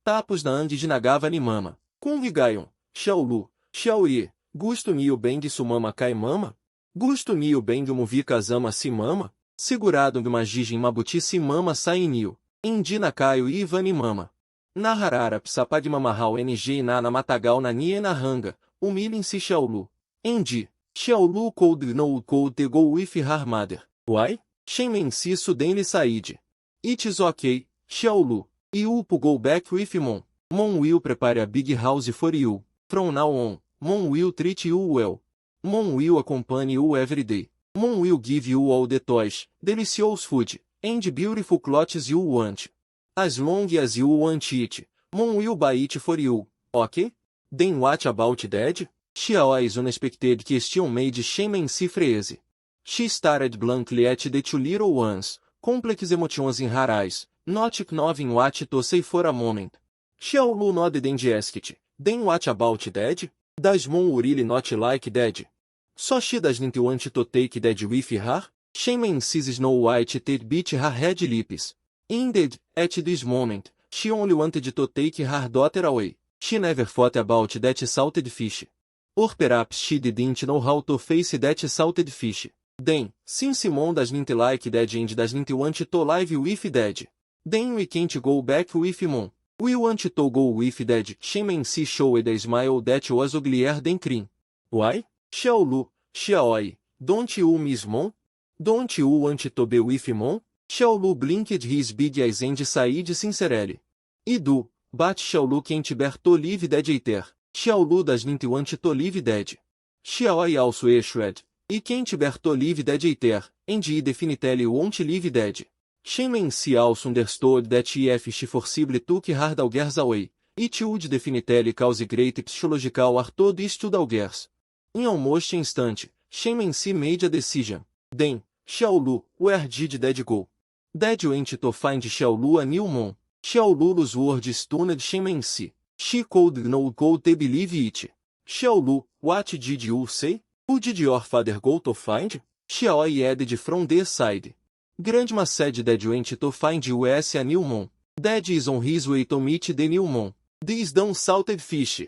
Tapos na andes nagava ni mama. Convigayon, xiaolu, xiaoye, gusto niyo beng sumama kai mama? Gusto niyo beng movi kazama si mama? Segurado de magijin mabuti si mama sai niyo. Indi na caio e ivani mama. Na harara psapad mamahau ng na matagal na nie na hanga, humilhem si xiaolu. Endi, xiaolu cold no cold te go with her mother. Why? Shemen si suden li said. It is okay, xiaolu. You go back with mom. Mom will prepare a big house for you. From now on, mom will treat you well. Mom will accompany you every day. Mom will give you all the toys, delicious food, and beautiful clothes you want. As long as you want it, mom will buy it for you, okay? Then what about dad? She always unexpected question made Shemen si freeze. She stared blankly at the two little ones, complex emotions in her eyes, not knowing what to say for a moment. Xiaolu nodded and asked, then what about dad? Does mom really not like dad? So she doesn't want to take dad with her? Shemen sees Snow White teeth beat her red lips. Indeed, at this moment, she only wanted to take her daughter away. She never thought about that salted fish. Or perhaps she didn't know how to face that salted fish. Then, since mom doesn't like dad and doesn't want to live with dad, then we can't go back with mom. We want to go with dad. Shemen si showed a smile that was uglier than cream. Why? Xiaolu, xiaoi, don't you miss mom? Don't you want to be with mom? Xiaolu blinked his big eyes and said sincerely. I do, but Xiaolu can't bear to live dad either. Xiaolu doesn't want to live dad. Xiaoi also assured, I can't bear to live dad either, and I definitely won't live dad. Shemen si also understood that if she forcibly took her daughters away, it would definitely cause great psychological hurt to these two daughters. In almost instant, Shemen si made a decision. Then, Xiaolu, where did dad go? Dad went to find Xiaolu a new mom. Xiaolu's words stunned Shemen si. She could not go to believe it. Xiaolu, what did you say? Who did your father go to find? Xiaoi added from their side. Grandma said Dad went to find us a new mom. Dad is on his way to meet the new mom. This dumb salted fish.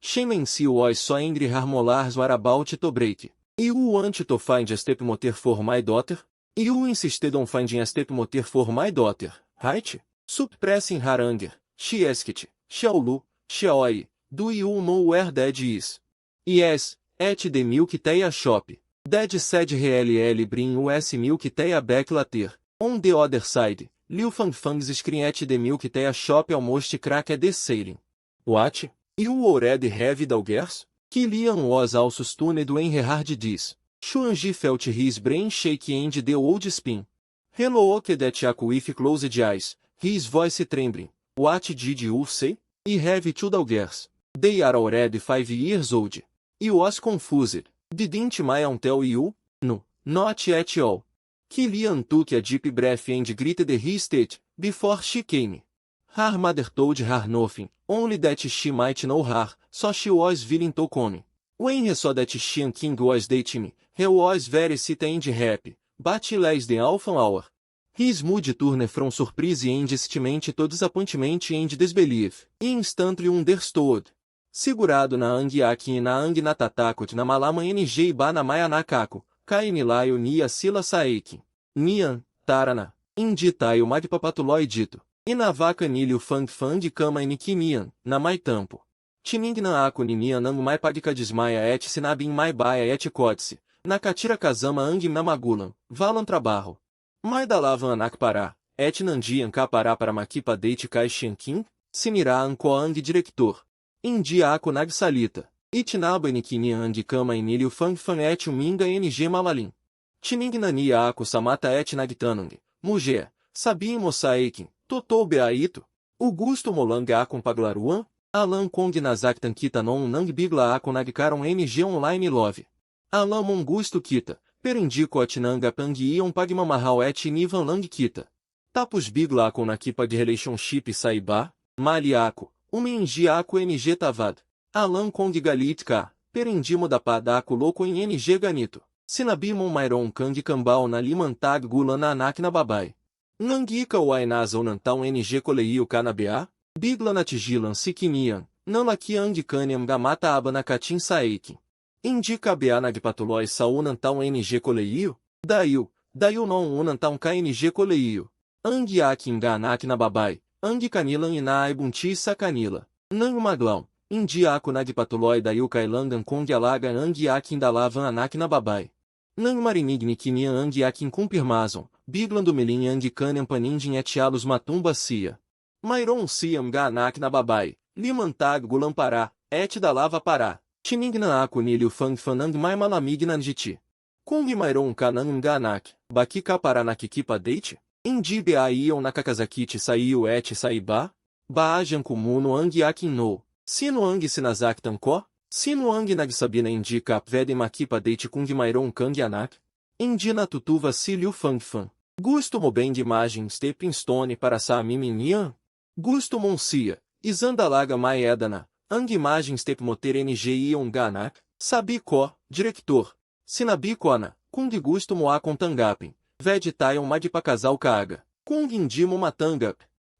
Shemen si was so angry her molars were about to break. You want to find a stepmother for my daughter? You insisted on finding a stepmother for my daughter, right? Suppressing her anger, she asked, Xiaolu, xiaoi, do you know where Dad is? Yes, at the milk tea shop. Dad said he'll bring us milk tea back later. On the other side, Liu Fangfang's screen at the milk tea shop almost cracked the ceiling. What? You already have daughters? Kilian was also stunned when he heard this. Xuanji felt his brain shake and the old spin. He looked at Aku with closed eyes, his voice trembling. What did you say? I have two daughters. They are already 5 years old. I was confused. Didn't my aunt tell you? No, not at all. Kilian took a deep breath and greeted his state, before she came. Her mother told her nothing, only that she might know her, so she was willing to come. When he saw that Xian King was dating me, he was very sad and happy, but less than half an hour. His mood turned from surprise and excitement to disappointment and disbelief. He instantly understood. Segurado na ang yaki na ang natatakot na malama ng ba na maya nakako, kai nilayo niya sila sa akin. Nian, tarana, indi tayo magpapatuloy dito. Inavaka nilio fang fang de kama inikinian, na mai tampo. Tining na ako ninian ang mai pagika desmaia et sinabin mai baia et kotse, na katira kazama ang na magulan, valan trabarro. Mai dalavan anak para, et nandian kapará para makipa deite kai shankin, sinira ang koang diretor. India ako nagsalita. Itinaba nikinian ang kama inilio fang fang et minga ng malalim. Tining na nia ako samata et nagtanang, mujer, sabia moçaikin. Totô beaito, o gusto molanga com paglaruan, Alan Kong Nazaktan Kita Non Nang Bigla Ako Nagkaron NG Online Love. Alan Mongusto Kita, Perendico Atnanga Pang Ion Pagma Mahal Et Nivan Lang Kita. Tapos Bigla Ako Nakipa de Relationship Saiba, Mali Ako, Umenji Ako NG Tavad. Alan Kong Galit K, Perendimo da Padako Louco em NG Ganito. Sinabimon Mairon Kang Kambao na Limantag Gulan na Anak na Babai. Nangika Wainasa Unantão NG Coleio Kanabea. Bigla na Tigilan Sikinian, Nanlaki Angikaniam Gamata Abana Katin Saeikin. Indica Bea Nagpatulói Saunantão NG Coleio, Dail non Unantão KNG Coleio. Angiakin Ganak na Babai, Angikanilan Ina Aibunti Sakanila. Nang Maglão, Indiaco Nagpatulói Dail Kailangan Kong Alaga Angiakin Dalavan Anak na Babai. Nang Marinigni Kinian Angiakin Kumpirmazon, Biglan do Melim Angikaniam Panindin Etialos Matumba Cia. Mairon Siam Ganak na Babai, Limantag Gulampará, Et da Lava Pará, Tiningna Ako Nilio Fang Fanang Mai Malamignan Jiti. Kung Mairon Kanang Ganak, Baki Kapará na Kikipa Deite, Indi Bea Ion na Kakazakiti Saiu Et Saiba, Baajan Kumuno Angiakin No, Sino Ang Sinazak Tankó, Sino Ang Nagsabina Indi Kap Vede Makipa Deite Kung Mairon Kang Anak, Indi na Tutuva Silio Fang Fan. Gusto Mobem de Imagem Stepping Stone para Samiminian. Gusto Moncia, Isandalaga Maedana, Ang Imagem Step Moter NG Ion Ganak, Sabiko, Diretor, Sinabikona, Kung Gusto Moakon Tangapin, Ved Tayon Magpakazal Kaaga, Kung Indimo Matangap,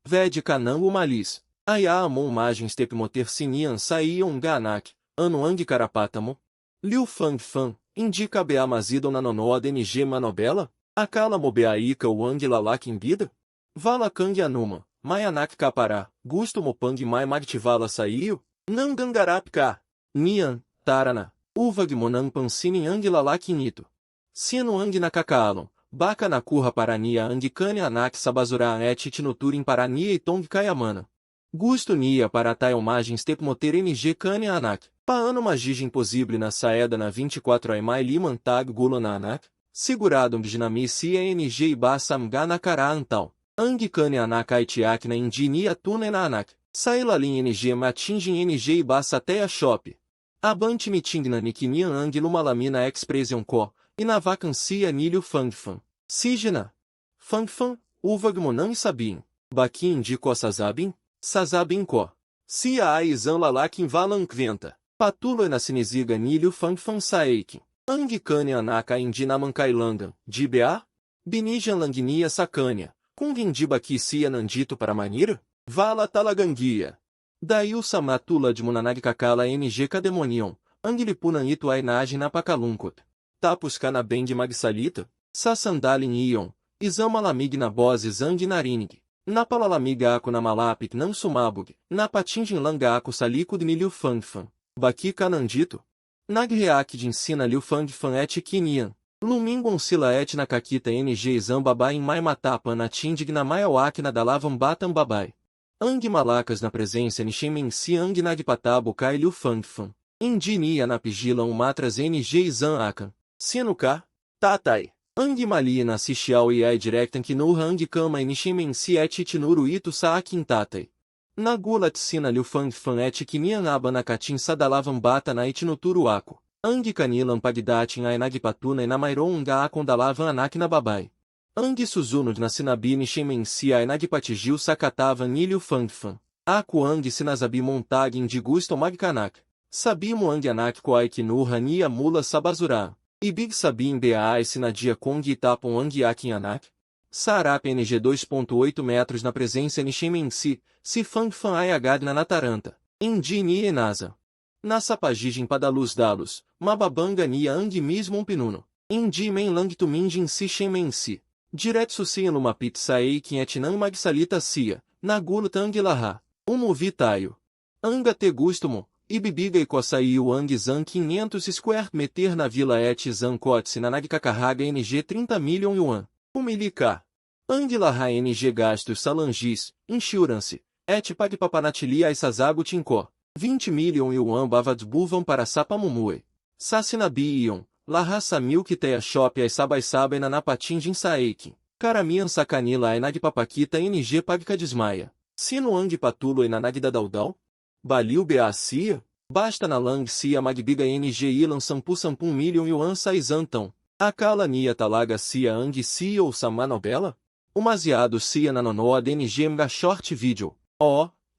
Ved Kanango Malis, Aya Amon Imagem Step Moter Sinian Saion Ganak, Ano Ang Karapatamo, Liu Fang Fan, Indica Bea Mazidon Nanonoa DNG Manobela, Akala Mobea Ika Wang Lalak Imbida, Vala Kang Anuma. Mayanak Kapará, Gusto Mopang Mai Magtivala Saiu, Nangangarapka, Nian, Tarana, Uvag Monang Pansinin Ang Lalak Inito. Sino Ang Nakakaalon, Baka Nakurra Parania Ang Kani Anak Sabazura Et Tinoturin Parania e Tong Kayamana. Gusto Nia para Tailmagem Step Moter NG Kani Anak, Paano Magija Impossible na Saeda na 24 Aimai Limantag Gulona Anak, Segurado Mbjinami Cia NG Iba Samgana Kara Antal. Angikane Anak Aitiak na Indini Atuna na Anak, Sailalin NG Matingin NG Ibasateia Shop. Abante Mitingna Nikinian Ang Lumalamina Expression Co, e na Vacancia Nilio Fangfan. Signa. Fangfan, Uvagmonan e Sabin. Baki Indico Sazabin, Sazabin Co. Sia Aizan Lalakin Valankventa. Patulo na Sinisiga Nilio Fangfan Saeikin. Angikane Anak Indina Mankailangan, Dibea? Binijan Langnia Sakania. Kungindiba Kisia Nandito para Manira? Vala Talaganguia. Dail Samatula de Munanag Kakala NG Kademonion, Anglipunan Itu Ainage na Pakalunkot. Tapus Kanabem de Magsalita, Sassandalin Ion, Isamalamig na Bose Zang Narinig, Napalalamig Ako na Malapik Nan Sumabug, Napatingin Langa Ako Salico de Nilio Fangfan, Baki Kanandito. Nagreak de Ensina Liu Fangfan Et Kinian. Lumingon Sila Et na Kakita NG Zambaba em Mai Matapa na Tindig na Maiawak na Dalavam Batam Babai. Ang Malacas na presença Nishemensi Ang Nagpatabo Kai Liu Fangfan. Indinia na Pigilan Matras NG Zan Akan. Sinuka. Tatai. Ang Malia na Sixiao e Ai Directan Kinurra Ang Kama e Nishemensi Et Itinuru Itu Saakin Tatai. Nagulat Sina Liu Fangfan Et Kinian Aba na Katin Sadalavam Bata na Itinuturu Ako. Ang Kanilan Pagdatin Ainagpatuna e na Mairon Nga Akondalavan Anak na Babai. Ang Suzuno na Sinabi Nishemensi Ainagpatigil Sakatavan Nilio Fangfan. Aku Ang Sinazabi Montag Indigusto Magkanak. Sabimo Ang Anak Koaik Nurra Nia Mula Sabazura. Ibig Sabim Baa Sinadia Kong Itapon Ang Akin Anak. Sarap NG 2.8 metros na presença Nishemensi, Sifangfan Ayagad na Nataranta. Indi Ni Enasa. Na Sapagijin Padaluz Dalos, Mababanga Nia Ang Mismon Pinuno. Indi Men Lang Tumindin Si Shemensi. Diret Sucia Numa Pizza Eikin Etnan Magsalita Cia, Nagulo Tang Laha. Umuvi Taio. Anga Te Gustomo, Ibibiga e Kossaiu Ang Zan 500 square meter na Vila Et Zan Kotse na Nagkakarraga NG 30 million yuan. Umilika. Ang Laha NG Gastos Salangis, Insurance, Et Pagpapanatili Aisazago Tinkó. 20 million yuan Bavadbuvan para Sapamumue. Sassinabi Ion, Laha Samilk Tea Shop Aisabaisaba na Napatingin Saeikin. Karamian Sakanila Ainagpapaquita NG Pagka Desmaia. Sino Ang Patulo e Nanagda Daudal? Baliu Ba Sia? Basta na Lang Sia Magbiga Ng Ilan Sampun Million Yuan Saizantão. Akala Nia Talaga Sia Ang Sia ou Samanobela? Umaziado Sia Nanonoa DNG Mga Short Video.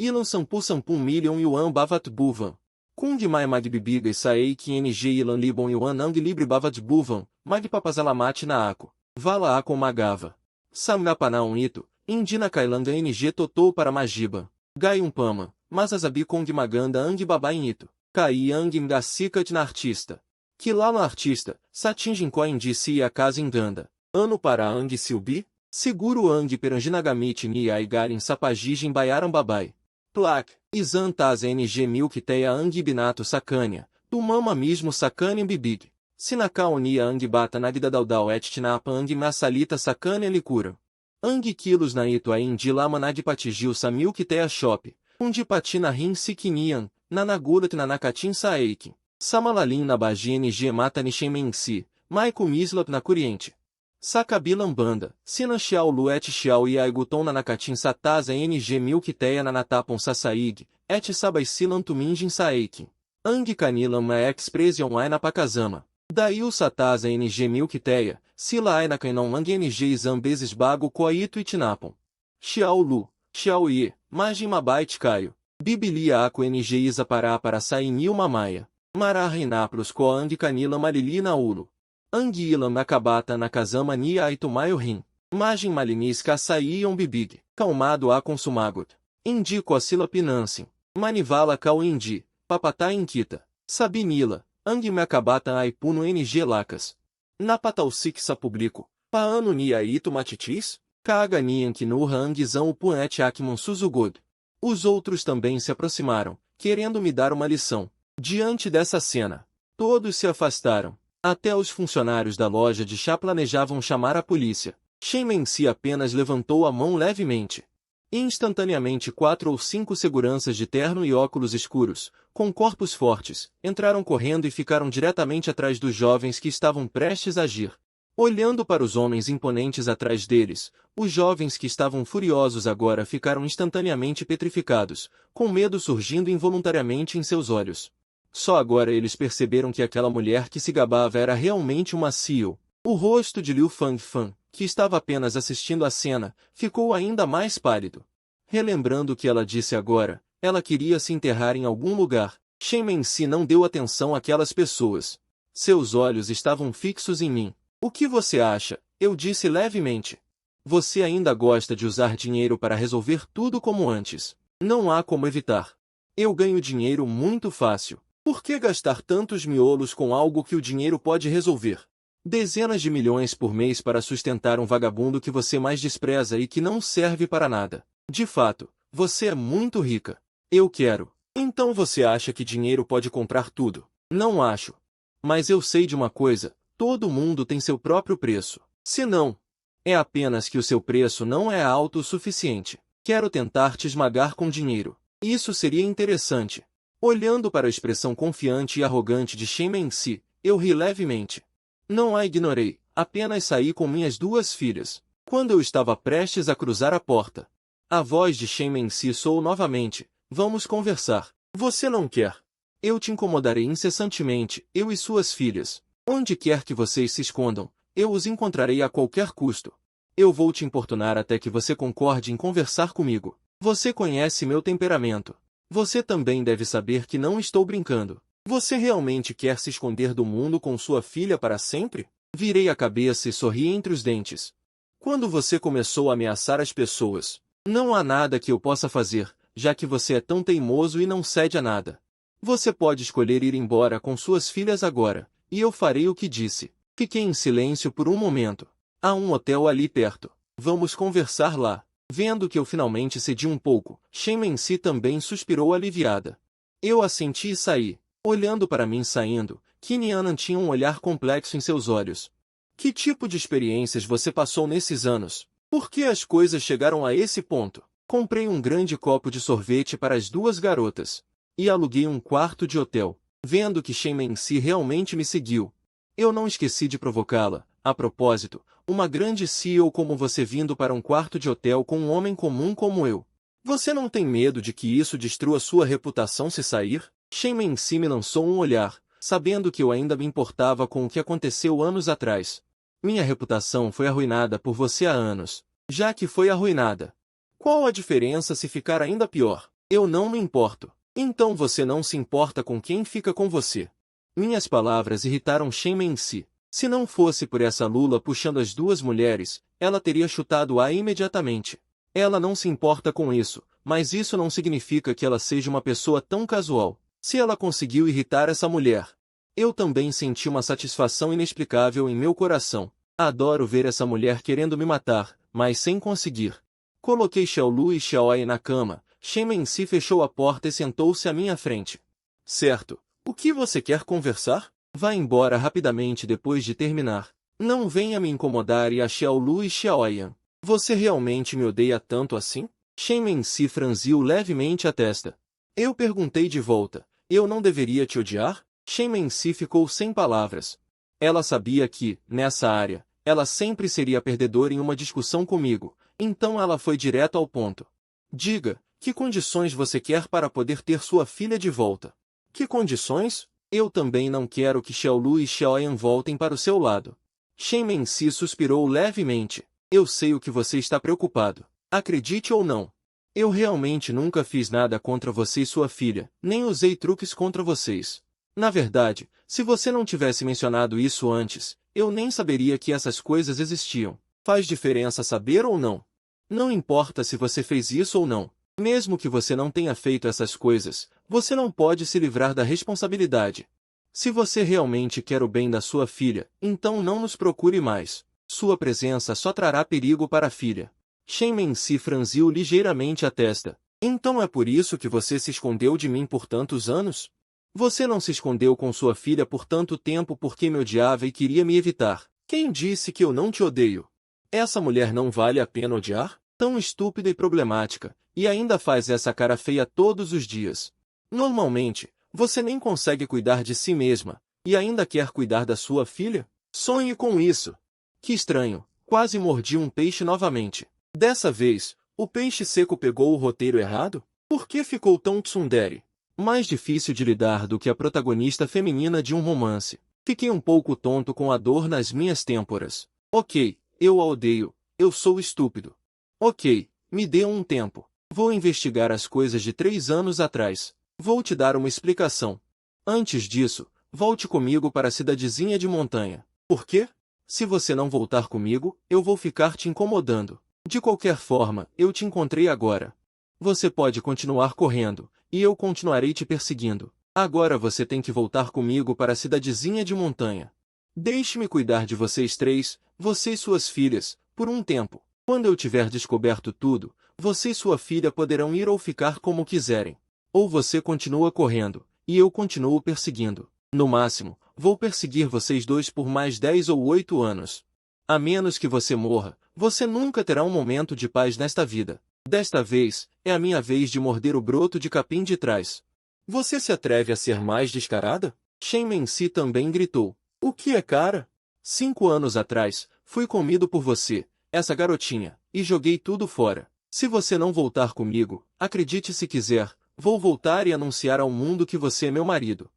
Ilan Sampun Million Yuan Bavat Buvan. Kung Mai Magbibiga Saei que Ng Ilan Libon Yuan Ang Libre Bavat Buvan, Magpapazalamat na Ako. Vala Ako Magava. Samgapanaun Ito, Indina Kailanga Ng Totou para Magiba. Gaium Pama, Masazabi Kong Maganda Ang Babain Ito. Kai Ang Mgasikat na Artista. Kilala Artista, Satinjinko Indi Si a Casa Inganda. Ano para Ang Silbi? Seguro Ang Peranjinagamit Ni Aigarin Sapajijin Baiaram Babai. Plac, Izan Taz Ng Milk Teia Ang Binato Sacânia. Tumama Mismo Sacânia Bibig. Sinakaonia Ang Bata Nagda Daudau Ettinapa Ang Massalita Sacânia Licura. Ang Quilos na Ito Aindi Lama Nadipatijil Samilk Teia Shop. Undipatina Rin Sikinian, Nanagulat Nanakatin Saeikin. Samalalin na Bagi Ng Mata Nishemensi, Maiko Mislap na Curiente. Sakabilan Banda, Sinan Xiao Luet Xiao e Aiguton Nanakatin Satasa Ng Milk Teia Nanatapon Sasaig, Et Sabaisilan Tuminjin Saeikin. Ang Kanilan Ma Expression Aina Pakazama. Daí o Satasa Ng Milk Teia, Sila Aina Kainon Ang Ng Zambezes Bago Coaito Itinapon. Xiao Lu, Xiao Ye, Majin Mabait Caio. Bibilia Ako Ng Isa para Sain Mil Mamaia. Mará Reinaplos Ko Ang Kanila Malili na Ulo. Ang Ilam Nakabata Nakazama Nia Aitumayo Rim. Majin Malinis Kassaion Bibig. Calmado a Consumagot. Indico a Sila Pinansin. Manivala Kau Indi. Papatá Inquita. Sabinila. Ang Makabata Aipuno Ng Lacas. Napatalsik Sa Publico. Paano Nia Itu Matitis? Kaga Nian Kinurra Angzão Puet Akman Suzugod. Os outros também se aproximaram, querendo me dar uma lição. Diante dessa cena, todos se afastaram. Até os funcionários da loja de chá planejavam chamar a polícia. Shen Mensi apenas levantou a mão levemente. Instantaneamente 4 ou 5 seguranças de terno e óculos escuros, com corpos fortes, entraram correndo e ficaram diretamente atrás dos jovens que estavam prestes a agir. Olhando para os homens imponentes atrás deles, os jovens que estavam furiosos agora ficaram instantaneamente petrificados, com medo surgindo involuntariamente em seus olhos. Só agora eles perceberam que aquela mulher que se gabava era realmente uma CEO. O rosto de Liu Fangfan, que estava apenas assistindo à cena, ficou ainda mais pálido. Relembrando o que ela disse agora, ela queria se enterrar em algum lugar. Shen Mensi não deu atenção àquelas pessoas. Seus olhos estavam fixos em mim. O que você acha? Eu disse levemente. Você ainda gosta de usar dinheiro para resolver tudo como antes. Não há como evitar. Eu ganho dinheiro muito fácil. Por que gastar tantos miolos com algo que o dinheiro pode resolver? Dezenas de milhões por mês para sustentar um vagabundo que você mais despreza e que não serve para nada. De fato, você é muito rica. Eu quero. Então você acha que dinheiro pode comprar tudo? Não acho. Mas eu sei de uma coisa. Todo mundo tem seu próprio preço. Se não, é apenas que o seu preço não é alto o suficiente. Quero tentar te esmagar com dinheiro. Isso seria interessante. Olhando para a expressão confiante e arrogante de Shen Mensi, eu ri levemente. Não a ignorei, apenas saí com minhas 2 filhas. Quando eu estava prestes a cruzar a porta, a voz de Shen Mensi soou novamente. Vamos conversar. Você não quer? Eu te incomodarei incessantemente, eu e suas filhas. Onde quer que vocês se escondam, eu os encontrarei a qualquer custo. Eu vou te importunar até que você concorde em conversar comigo. Você conhece meu temperamento. Você também deve saber que não estou brincando. Você realmente quer se esconder do mundo com sua filha para sempre? Virei a cabeça e sorri entre os dentes. Quando você começou a ameaçar as pessoas, não há nada que eu possa fazer, já que você é tão teimoso e não cede a nada. Você pode escolher ir embora com suas filhas agora. E eu farei o que disse. Fiquei em silêncio por um momento. Há um hotel ali perto. Vamos conversar lá. Vendo que eu finalmente cedi um pouco, Shen Mensi também suspirou aliviada. Eu assenti e saí. Olhando para mim saindo, Qin tinha um olhar complexo em seus olhos. Que tipo de experiências você passou nesses anos? Por que as coisas chegaram a esse ponto? Comprei um grande copo de sorvete para as 2 garotas. E aluguei um quarto de hotel. Vendo que Shen Mensi realmente me seguiu. Eu não esqueci de provocá-la. A propósito, uma grande CEO como você vindo para um quarto de hotel com um homem comum como eu. Você não tem medo de que isso destrua sua reputação se sair? Shen Mensi me lançou um olhar, sabendo que eu ainda me importava com o que aconteceu anos atrás. Minha reputação foi arruinada por você há anos, já que foi arruinada. Qual a diferença se ficar ainda pior? Eu não me importo. Então você não se importa com quem fica com você. Minhas palavras irritaram Shen Mensi. Se não fosse por essa lula puxando as duas mulheres, ela teria chutado-a imediatamente. Ela não se importa com isso, mas isso não significa que ela seja uma pessoa tão casual. Se ela conseguiu irritar essa mulher, eu também senti uma satisfação inexplicável em meu coração. Adoro ver essa mulher querendo me matar, mas sem conseguir. Coloquei Xiaolu e Xiaoai na cama. Shen Mensi fechou a porta e sentou-se à minha frente. Certo. O que você quer conversar? Vá embora rapidamente depois de terminar. Não venha me incomodar e a Xiaolu e Xiaoyan. Você realmente me odeia tanto assim? Shen Mensi franziu levemente a testa. Eu perguntei de volta. Eu não deveria te odiar? Shen Mensi ficou sem palavras. Ela sabia que, nessa área, ela sempre seria perdedora em uma discussão comigo, então ela foi direto ao ponto. Diga, que condições você quer para poder ter sua filha de volta? Que condições? Eu também não quero que Xiaolu e Xiaoyan voltem para o seu lado. Shen Mensi suspirou levemente. Eu sei o que você está preocupado. Acredite ou não. Eu realmente nunca fiz nada contra você e sua filha, nem usei truques contra vocês. Na verdade, se você não tivesse mencionado isso antes, eu nem saberia que essas coisas existiam. Faz diferença saber ou não? Não importa se você fez isso ou não. Mesmo que você não tenha feito essas coisas, você não pode se livrar da responsabilidade. Se você realmente quer o bem da sua filha, então não nos procure mais. Sua presença só trará perigo para a filha. Shen Mensi franziu ligeiramente a testa. Então é por isso que você se escondeu de mim por tantos anos? Você não se escondeu com sua filha por tanto tempo porque me odiava e queria me evitar. Quem disse que eu não te odeio? Essa mulher não vale a pena odiar? Tão estúpida e problemática, e ainda faz essa cara feia todos os dias. Normalmente, você nem consegue cuidar de si mesma, e ainda quer cuidar da sua filha? Sonhe com isso. Que estranho, quase mordi um peixe novamente. Dessa vez, o peixe seco pegou o roteiro errado? Por que ficou tão tsundere? Mais difícil de lidar do que a protagonista feminina de um romance. Fiquei um pouco tonto com a dor nas minhas têmporas. Ok, eu a odeio, eu sou estúpido. Ok, me dê um tempo. Vou investigar as coisas de 3 anos atrás. Vou te dar uma explicação. Antes disso, volte comigo para a cidadezinha de montanha. Por quê? Se você não voltar comigo, eu vou ficar te incomodando. De qualquer forma, eu te encontrei agora. Você pode continuar correndo, e eu continuarei te perseguindo. Agora você tem que voltar comigo para a cidadezinha de montanha. Deixe-me cuidar de vocês três, você e suas filhas, por um tempo. Quando eu tiver descoberto tudo, você e sua filha poderão ir ou ficar como quiserem. Ou você continua correndo, e eu continuo perseguindo. No máximo, vou perseguir vocês dois por mais 10 ou 8 anos. A menos que você morra, você nunca terá um momento de paz nesta vida. Desta vez, é a minha vez de morder o broto de capim de trás. Você se atreve a ser mais descarada? Shen Mensi também gritou. O que é, cara? 5 anos atrás, fui comido por você, essa garotinha, e joguei tudo fora. Se você não voltar comigo, acredite se quiser, vou voltar e anunciar ao mundo que você é meu marido.